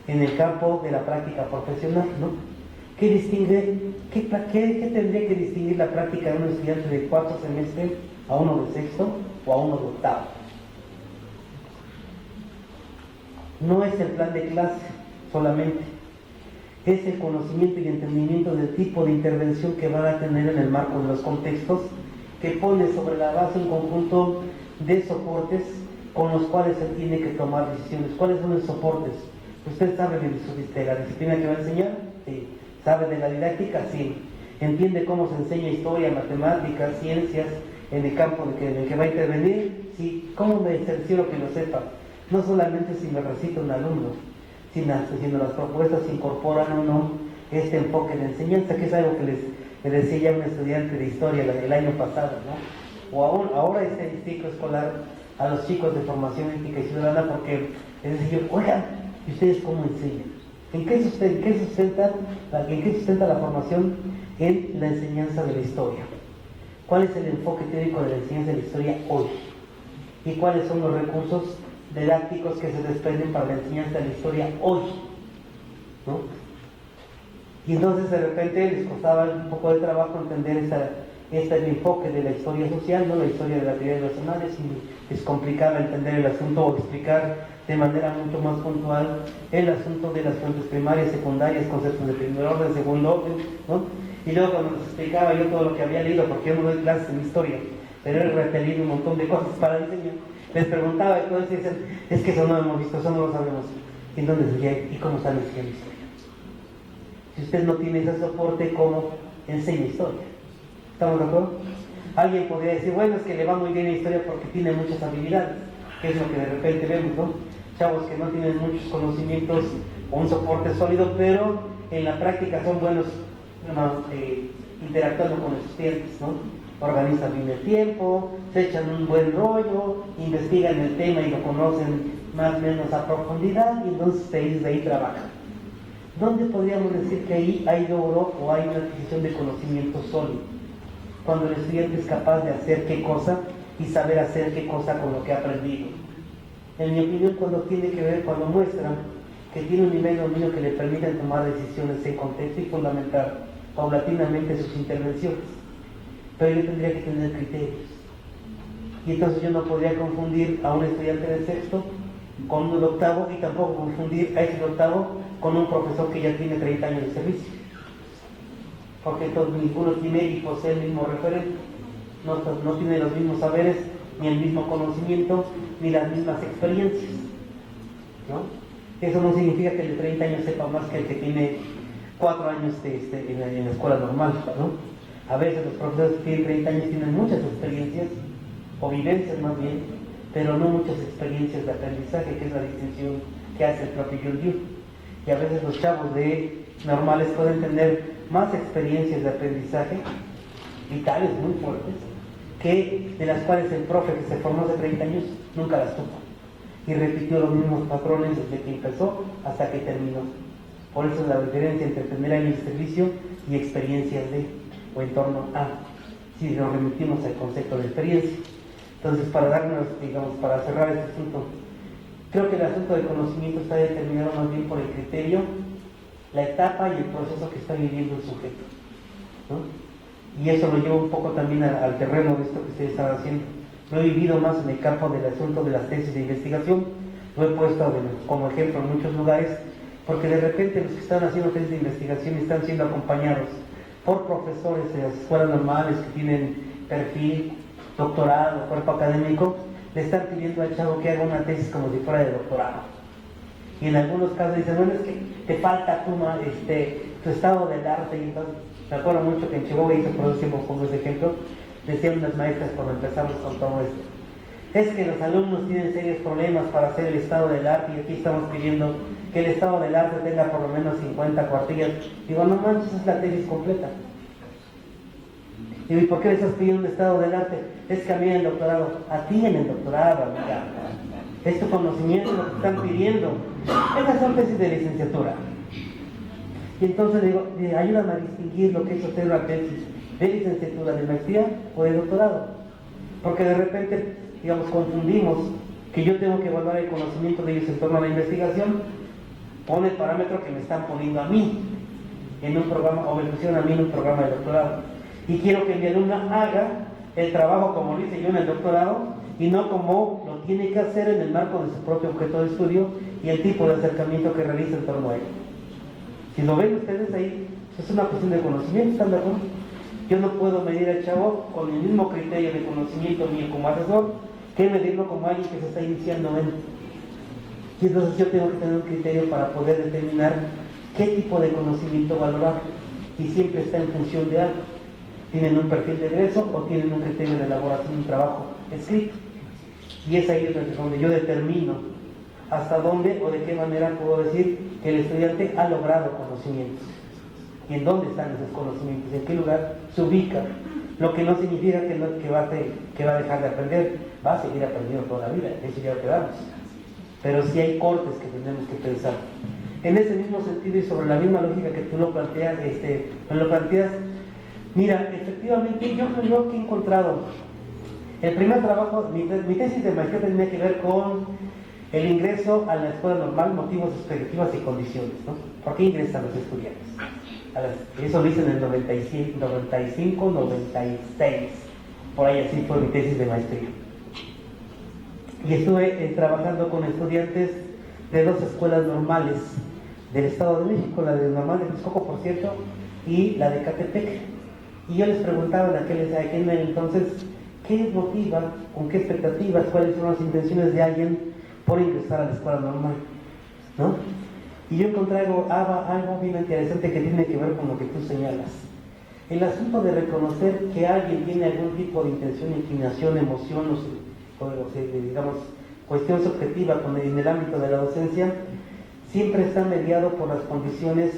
en el campo de la práctica profesional, ¿no? ¿Qué tendría que distinguir la práctica de un estudiante de cuarto semestre a uno de sexto o a uno de octavo? No es el plan de clase solamente, es el conocimiento y entendimiento del tipo de intervención que van a tener en el marco de los contextos, que pone sobre la base un conjunto de soportes con los cuales se tiene que tomar decisiones. ¿Cuáles son los soportes? ¿Usted sabe de la disciplina que va a enseñar? Sí. ¿Sabe de la didáctica? Sí. entiende cómo se enseña historia, matemáticas, ciencias, en el campo en el que va a intervenir, sí, cómo me cercioro que lo sepa. No solamente si me recita un alumno, sino las propuestas incorporan o no este enfoque de enseñanza, que es algo que les decía ya un estudiante de historia el año pasado, ¿no? O aún, ahora este ciclo escolar a los chicos de formación ética y ciudadana, porque les decía yo, oigan, ¿y ustedes cómo enseñan? ¿En qué sustenta la formación en la enseñanza de la historia? ¿Cuál es el enfoque teórico de la enseñanza de la historia hoy? ¿Y cuáles son los recursos didácticos que se desprenden para la enseñanza de la historia hoy? ¿No? Y entonces de repente les costaba un poco de trabajo entender este enfoque de la historia social, ¿no? La historia de las actividades nacionales, y les complicaba entender el asunto o explicar de manera mucho más puntual el asunto de las fuentes primarias, secundarias, conceptos de primer orden, segundo orden, ¿no? Y luego cuando les explicaba yo todo lo que había leído, porque yo no doy clases en historia, pero he repetido un montón de cosas para enseñar, les preguntaba, y entonces dicen, es que eso no lo hemos visto, eso no lo sabemos. Y entonces decía, ¿y cómo saben enseñar historia? Si usted no tiene ese soporte, ¿cómo enseña historia? ¿Estamos de acuerdo? Alguien podría decir, bueno, es que le va muy bien la historia porque tiene muchas habilidades, que es lo que de repente vemos, ¿no? Chavos que no tienen muchos conocimientos o un soporte sólido, pero en la práctica son buenos interactuando con los estudiantes, ¿no? Organizan bien el tiempo, se echan un buen rollo, investigan el tema y lo conocen más o menos a profundidad, y entonces de ahí trabajan. ¿Dónde podríamos decir que ahí hay logro o hay una adquisición de conocimiento sólido? Cuando el estudiante es capaz de hacer qué cosa y saber hacer qué cosa con lo que ha aprendido. En mi opinión, cuando muestran que tiene un nivel de dominio que le permite tomar decisiones en contexto y fundamentar paulatinamente sus intervenciones. Pero yo tendría que tener criterios. Y entonces yo no podría confundir a un estudiante de sexto con un de octavo, y tampoco confundir a ese de octavo con un profesor que ya tiene 30 años de servicio. Porque entonces ninguno tiene y posee el mismo referente, no tiene los mismos saberes, ni el mismo conocimiento, ni las mismas experiencias, ¿no? Eso no significa que el de 30 años sepa más que el que tiene 4 años en la escuela normal, ¿no? A veces los profesores que tienen 30 años tienen muchas experiencias, o vivencias más bien, pero no muchas experiencias de aprendizaje, que es la distinción que hace el propio Yul. Y a veces los chavos normales pueden tener más experiencias de aprendizaje, vitales, muy fuertes, que de las cuales el profe que se formó hace 30 años nunca las tuvo. Y repitió los mismos patrones desde que empezó hasta que terminó. Por eso es la diferencia entre tener años de servicio y experiencias o en torno a, si nos remitimos al concepto de experiencia. Entonces, para cerrar este asunto, creo que el asunto del conocimiento está determinado más bien por el criterio, la etapa y el proceso que está viviendo el sujeto, ¿no? Y eso lo llevo un poco también al terreno de esto que ustedes están haciendo. Lo he vivido más en el campo del asunto de las tesis de investigación, lo he puesto como ejemplo en muchos lugares, porque de repente los que están haciendo tesis de investigación están siendo acompañados por profesores de las escuelas normales que tienen perfil, doctorado, cuerpo académico, le están pidiendo al chavo que haga una tesis como si fuera de doctorado. Y en algunos casos dicen, bueno, es que te falta tu estado del arte. Y entonces, me acuerdo mucho que en Chihuahua, hice por eso siempre pongo ese ejemplo, decían unas maestras cuando empezamos con todo esto, es que los alumnos tienen serios problemas para hacer el estado del arte, y aquí estamos pidiendo que el estado del arte tenga por lo menos 50 cuartillas. Digo, no manches, es la tesis completa. Digo, ¿y por qué le estás pidiendo un estado del arte? Es que a mí en el doctorado, a ti en el doctorado, amiga. Es tu conocimiento lo que están pidiendo. Esas son tesis de licenciatura. Y entonces digo, ayúdame a distinguir lo que es hacer una tesis de licenciatura, de maestría o de doctorado. Porque de repente, confundimos que yo tengo que evaluar el conocimiento de ellos en torno a la investigación, pone el parámetro que me están poniendo a mí en un programa, o me pusieron a mí en un programa de doctorado. Y quiero que mi alumna haga el trabajo como lo hice yo en el doctorado, y no como lo tiene que hacer en el marco de su propio objeto de estudio y el tipo de acercamiento que realiza en torno a él. Si lo ven ustedes ahí, es una cuestión de conocimiento, ¿están de acuerdo? Yo no puedo medir al chavo con el mismo criterio de conocimiento mío como asesor que medirlo como alguien que se está iniciando en. Y entonces yo tengo que tener un criterio para poder determinar qué tipo de conocimiento valorar. y siempre está en función de algo. Tienen un perfil de egreso o tienen un criterio de elaboración de un trabajo escrito. Y es ahí donde yo determino hasta dónde o de qué manera puedo decir que el estudiante ha logrado conocimientos. Y en dónde están esos conocimientos, en qué lugar se ubica. Lo que no significa que va a dejar de aprender, va a seguir aprendiendo toda la vida, eso ya lo quedamos. Pero sí hay cortes que tenemos que pensar. En ese mismo sentido y sobre la misma lógica que tú lo planteas, mira, efectivamente yo que he encontrado, el primer trabajo, mi tesis de maestría tenía que ver con el ingreso a la escuela normal, motivos, expectativas y condiciones, ¿no? ¿Por qué ingresan los estudiantes? Eso lo hice en el 95, 96, por ahí así fue mi tesis de maestría. Y estuve trabajando con estudiantes de dos escuelas normales del Estado de México, la de normal de Texcoco, por cierto, y la de Catepec. Y yo les preguntaba en aquel entonces, ¿qué motiva, con qué expectativas, cuáles son las intenciones de alguien por ingresar a la escuela normal? ¿No? Y yo encontré algo bien interesante que tiene que ver con lo que tú señalas. El asunto de reconocer que alguien tiene algún tipo de intención, inclinación, emoción, digamos, cuestión subjetiva en el ámbito de la docencia, siempre está mediado por las condiciones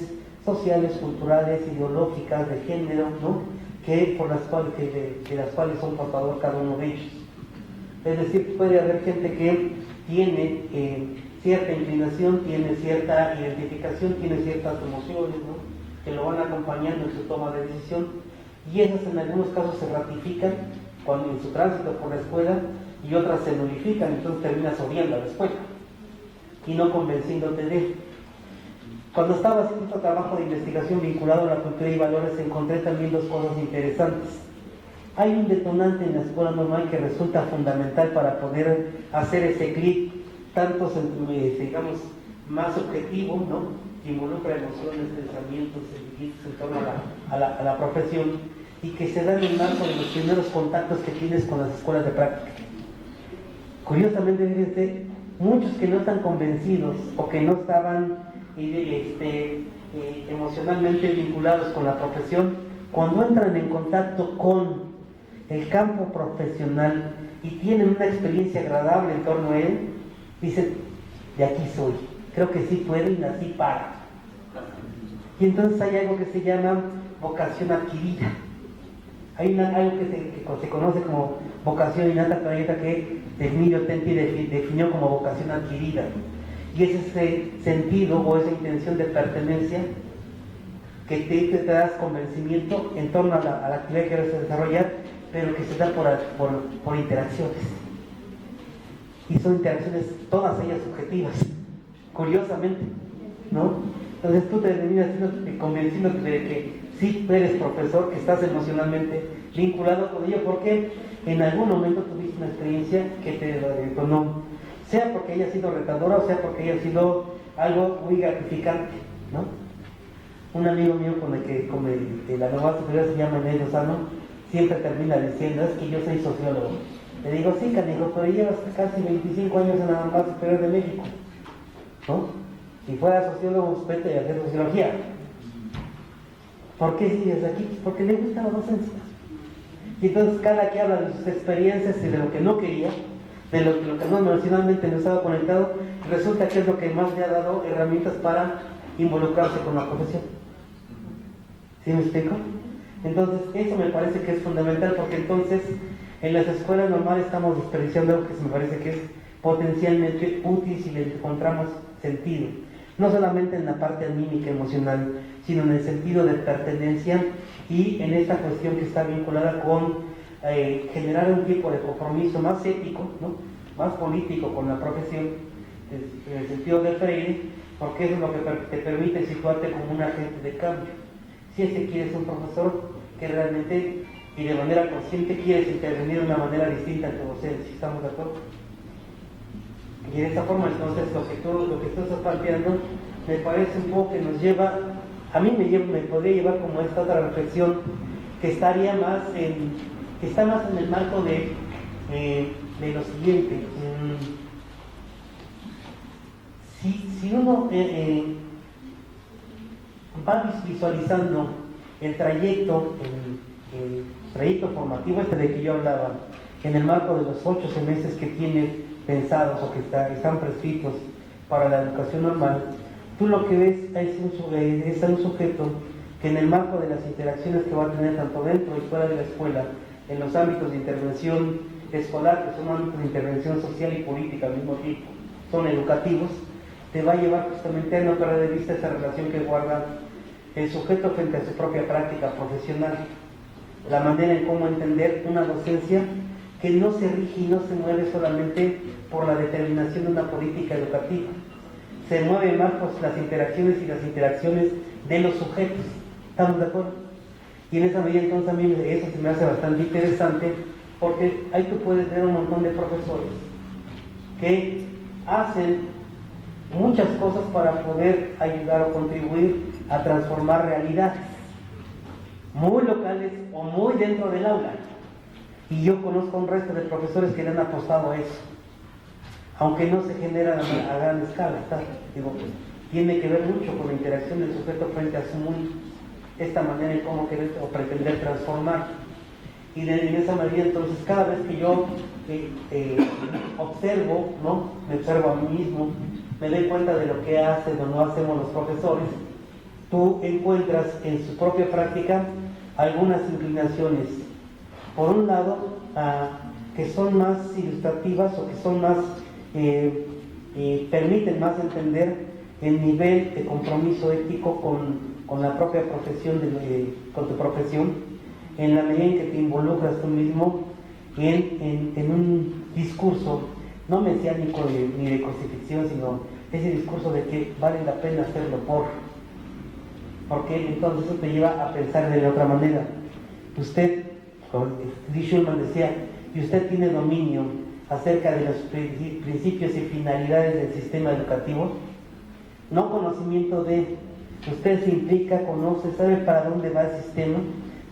sociales, culturales, ideológicas, de género, ¿no? de las cuales son portador cada uno de ellos. Es decir, puede haber gente que tiene cierta inclinación, tiene cierta identificación, tiene ciertas emociones, ¿no? que lo van acompañando en su toma de decisión, y esas en algunos casos se ratifican en su tránsito por la escuela, y otras se nulifican, entonces terminas odiando a la escuela y no convenciéndote de él. Cuando estaba haciendo este trabajo de investigación vinculado a la cultura y valores, encontré también dos cosas interesantes. Hay un detonante en la escuela normal que resulta fundamental para poder hacer ese clic, tanto, digamos, más subjetivo, ¿no? que involucra emociones, pensamientos, sentimientos en torno a la profesión, y que se da en el marco de los primeros contactos que tienes con las escuelas de práctica. Curiosamente, fíjense, muchos que no están convencidos o que no estaban emocionalmente vinculados con la profesión, cuando entran en contacto con el campo profesional y tienen una experiencia agradable en torno a él, dicen, de aquí soy, creo que sí puedo y nací para. Y entonces hay algo que se llama vocación adquirida. Hay algo que se conoce como vocación innata, que Emilio Tempi definió como vocación adquirida. Y es ese sentido o esa intención de pertenencia que te das convencimiento en torno a la actividad que quieres desarrollar, pero que se da por interacciones. Y son interacciones, todas ellas subjetivas, curiosamente, ¿no? Entonces tú te terminas convenciéndote de que sí eres profesor, que estás emocionalmente vinculado con ello, porque en algún momento tuviste una experiencia que te detonó, sea porque haya sido retadora o sea porque haya sido algo muy gratificante, ¿no? Un amigo mío con el que la normal superior se llama Enel Lozano, siempre termina diciendo, es que yo soy sociólogo. Le digo, sí, canijo, pero llevas casi 25 años en la normal superior de México, ¿no? Si fuera sociólogo, pues vete a hacer sociología. ¿Por qué sigues aquí? Pues porque le gusta la docencia. Y entonces cada que habla de sus experiencias y de lo que no quería, de lo que no emocionalmente no estaba conectado, resulta que es lo que más le ha dado herramientas para involucrarse con la profesión. ¿Sí me explico? Entonces eso me parece que es fundamental, porque entonces en las escuelas normales estamos desperdiciando algo que me parece que es potencialmente útil si le encontramos sentido. No solamente en la parte anímica, emocional, sino en el sentido de pertenencia y en esta cuestión que está vinculada con generar un tipo de compromiso más ético, ¿no? más político con la profesión, en el sentido de Freire, porque eso es lo que te permite situarte como un agente de cambio. Si es que quieres un profesor que realmente y de manera consciente quieres intervenir de una manera distinta en tu docencia, ¿estamos de acuerdo? Y de esta forma, entonces, lo que tú estás planteando me parece un poco que nos lleva, a mí me podría llevar como esta otra reflexión que está más en el marco de lo siguiente. Si uno va visualizando el trayecto formativo de que yo hablaba, en el marco de los 8 semestres que tiene pensados o que están prescritos para la educación normal, tú lo que ves es un sujeto que en el marco de las interacciones que va a tener tanto dentro y fuera de la escuela, en los ámbitos de intervención escolar, que son ámbitos de intervención social y política al mismo tiempo, son educativos, te va a llevar justamente a no perder de vista esa relación que guarda el sujeto frente a su propia práctica profesional, la manera en cómo entender una docencia que no se rige y no se mueve solamente por la determinación de una política educativa, se mueve más por las interacciones y las interacciones de los sujetos. ¿Estamos de acuerdo? Y en esa medida entonces a mí eso se me hace bastante interesante, porque ahí tú puedes ver un montón de profesores que hacen muchas cosas para poder ayudar o contribuir a transformar realidades muy locales o muy dentro del aula. Y yo conozco un resto de profesores que le han apostado a eso, aunque no se genera a gran escala, digo, tiene que ver mucho con la interacción del sujeto frente a su mundo, esta manera en cómo querer o pretender transformar. Y en esa medida entonces cada vez que yo observo, ¿no? Me observo a mí mismo, me doy cuenta de lo que hacen o no hacemos los profesores, tú encuentras en su propia práctica algunas inclinaciones, por un lado, que son más ilustrativas o que son más, permiten más entender el nivel de compromiso ético con la propia profesión, con tu profesión, en la medida en que te involucras tú mismo en un discurso, no mesiánico ni de crucifixión, sino ese discurso de que vale la pena hacerlo porque entonces eso te lleva a pensar de la otra manera. Usted, Lee Schulman decía, y usted tiene dominio acerca de los principios y finalidades del sistema educativo, no conocimiento de, usted se implica, conoce, sabe para dónde va el sistema,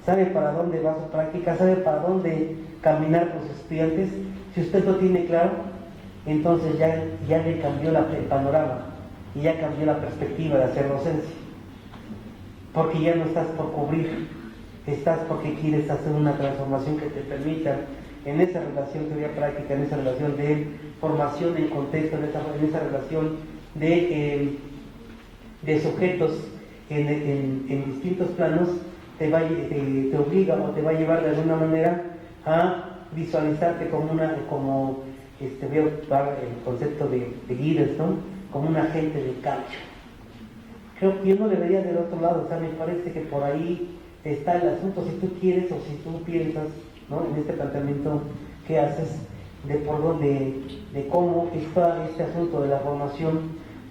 sabe para dónde va su práctica, sabe para dónde caminar con sus estudiantes. Si usted lo tiene claro, entonces ya le cambió el panorama y ya cambió la perspectiva de hacer docencia, porque ya no estás por cubrir, estás porque quieres hacer una transformación que te permita en esa relación teoría práctica, en esa relación de formación en contexto, en esa relación de sujetos en distintos planos, te obliga o te va a llevar de alguna manera a visualizarte como veo el concepto de líderes, ¿no? Como un agente de cambio. Creo que yo no le vería del otro lado, o sea, me parece que por ahí está el asunto, si tú quieres o si tú piensas, ¿no? En este planteamiento que haces de cómo este asunto de la formación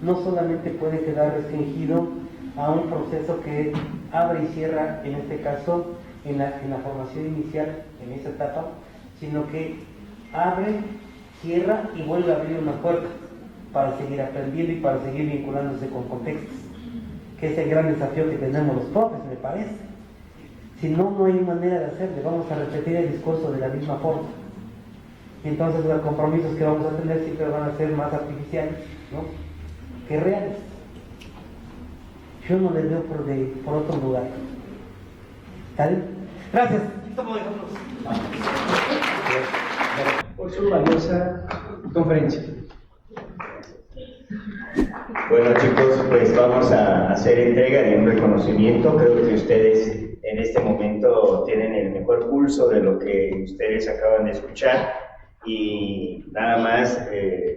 no solamente puede quedar restringido a un proceso que abre y cierra, en este caso, en la formación inicial, en esa etapa, sino que abre, cierra y vuelve a abrir una puerta para seguir aprendiendo y para seguir vinculándose con contextos, que es el gran desafío que tenemos los profes, me parece. Si no, no hay manera de hacerle, vamos a repetir el discurso de la misma forma. Y entonces los compromisos que vamos a tener siempre van a ser más artificiales, ¿no?, que reales. Yo no les veo por otro lugar. ¿Tal? Gracias. Por su valiosa conferencia. Bueno, chicos, pues vamos a hacer entrega de un reconocimiento. Creo que ustedes en este momento tienen el mejor pulso de lo que ustedes acaban de escuchar, y nada más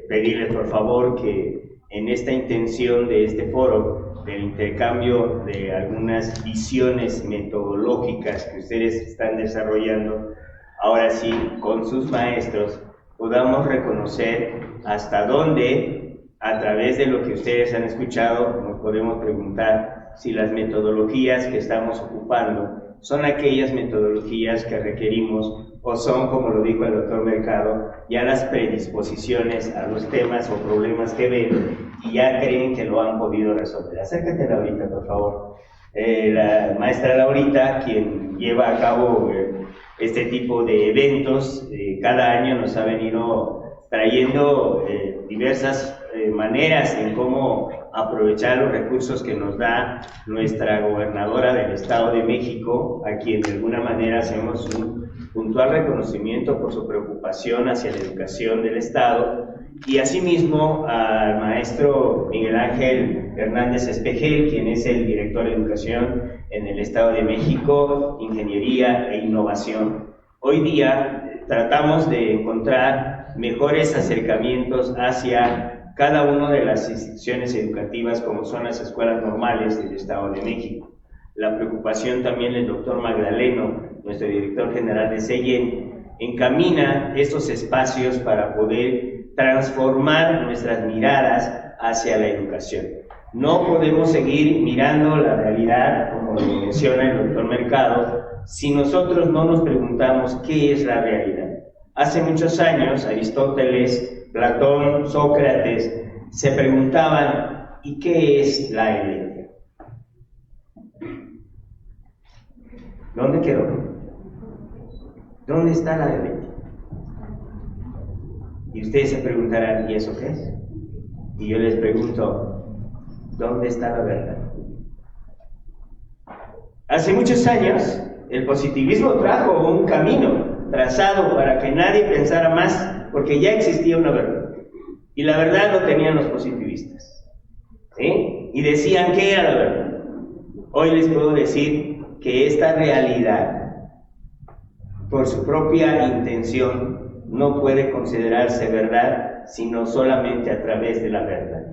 pedirles por favor que en esta intención de este foro, del intercambio de algunas visiones metodológicas que ustedes están desarrollando, ahora sí, con sus maestros, podamos reconocer hasta dónde, a través de lo que ustedes han escuchado, nos podemos preguntar si las metodologías que estamos ocupando son aquellas metodologías que requerimos, o son, como lo dijo el doctor Mercado, ya las predisposiciones a los temas o problemas que ven y ya creen que lo han podido resolver. Acércate, Laurita, por favor. La maestra Laurita, quien lleva a cabo este tipo de eventos, cada año nos ha venido trayendo diversas maneras en cómo aprovechar los recursos que nos da nuestra gobernadora del Estado de México, a quien de alguna manera hacemos un puntual reconocimiento por su preocupación hacia la educación del Estado, y asimismo al maestro Miguel Ángel Hernández Espejel, quien es el director de Educación en el Estado de México, Ingeniería e Innovación. Hoy día tratamos de encontrar mejores acercamientos hacia cada una de las instituciones educativas, como son las escuelas normales del Estado de México. La preocupación también del doctor Magdaleno, nuestro director general de CEYEN, encamina estos espacios para poder transformar nuestras miradas hacia la educación. No podemos seguir mirando la realidad, como lo menciona el doctor Mercado, si nosotros no nos preguntamos qué es la realidad. Hace muchos años, Aristóteles, Platón, Sócrates se preguntaban, ¿y qué es la herencia? ¿Dónde quedó? ¿Dónde está la herencia? Y ustedes se preguntarán, ¿y eso qué es? Y yo les pregunto, ¿dónde está la verdad? Hace muchos años, el positivismo trajo un camino trazado para que nadie pensara más, porque ya existía una verdad. Y la verdad lo tenían los positivistas, ¿sí? Y decían que era la verdad. Hoy les puedo decir que esta realidad, por su propia intención, no puede considerarse verdad, sino solamente a través de la verdad.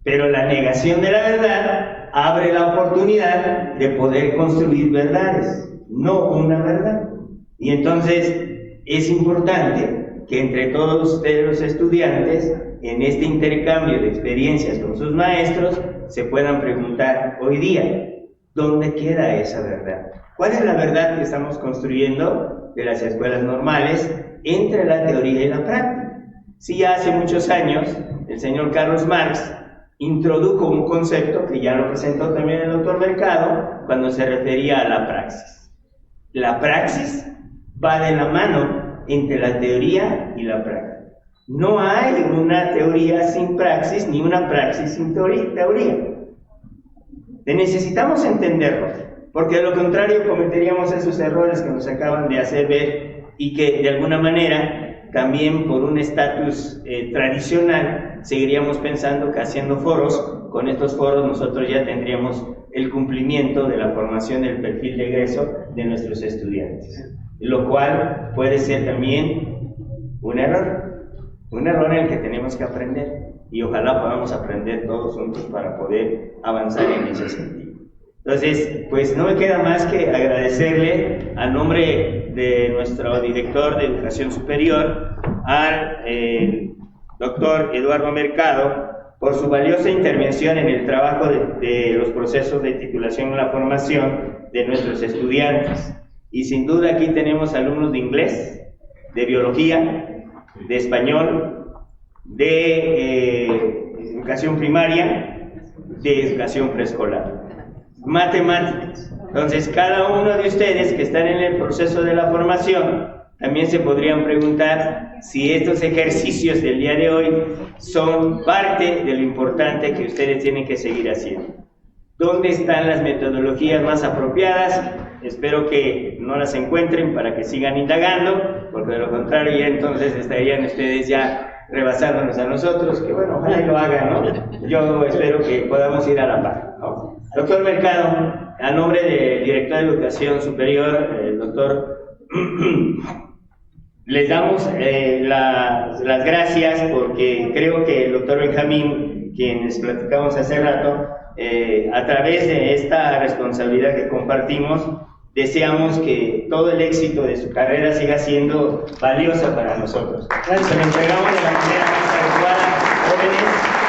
Pero la negación de la verdad abre la oportunidad de poder construir verdades, no una verdad. Y entonces es importante que entre todos ustedes los estudiantes, en este intercambio de experiencias con sus maestros, se puedan preguntar hoy día, ¿dónde queda esa verdad? ¿Cuál es la verdad que estamos construyendo de las escuelas normales entre la teoría y la práctica? Sí, ya hace muchos años, el señor Carlos Marx introdujo un concepto que ya lo presentó también el doctor Mercado cuando se refería a la praxis. La praxis va de la mano entre la teoría y la práctica. No hay una teoría sin praxis, ni una praxis sin teoría. Necesitamos entenderlo, porque de lo contrario cometeríamos esos errores que nos acaban de hacer ver y que de alguna manera también por un estatus tradicional seguiríamos pensando que haciendo foros, con estos foros nosotros ya tendríamos el cumplimiento de la formación del perfil de egreso de nuestros estudiantes, lo cual puede ser también un error en el que tenemos que aprender, y ojalá podamos aprender todos juntos para poder avanzar en ese sentido. Entonces, pues no me queda más que agradecerle a nombre de nuestro director de Educación Superior, al doctor Eduardo Mercado, por su valiosa intervención en el trabajo de los procesos de titulación en la formación de nuestros estudiantes. Y sin duda aquí tenemos alumnos de inglés, de biología, de español, de educación primaria, de educación preescolar, matemáticas. Entonces, cada uno de ustedes que están en el proceso de la formación también se podrían preguntar si estos ejercicios del día de hoy son parte de lo importante que ustedes tienen que seguir haciendo. ¿Dónde están las metodologías más apropiadas? Espero que no las encuentren para que sigan indagando, porque de lo contrario ya entonces estarían ustedes ya rebasándonos a nosotros, que bueno, ojalá y lo hagan, ¿no? Yo espero que podamos ir a la par, ¿no? Doctor Mercado, a nombre del director de Educación Superior, el doctor, les damos las gracias, porque creo que el doctor Benjamín, quienes platicamos hace rato, a través de esta responsabilidad que compartimos, deseamos que todo el éxito de su carrera siga siendo valiosa para nosotros. Se lo entregamos de la manera más adecuada, jóvenes.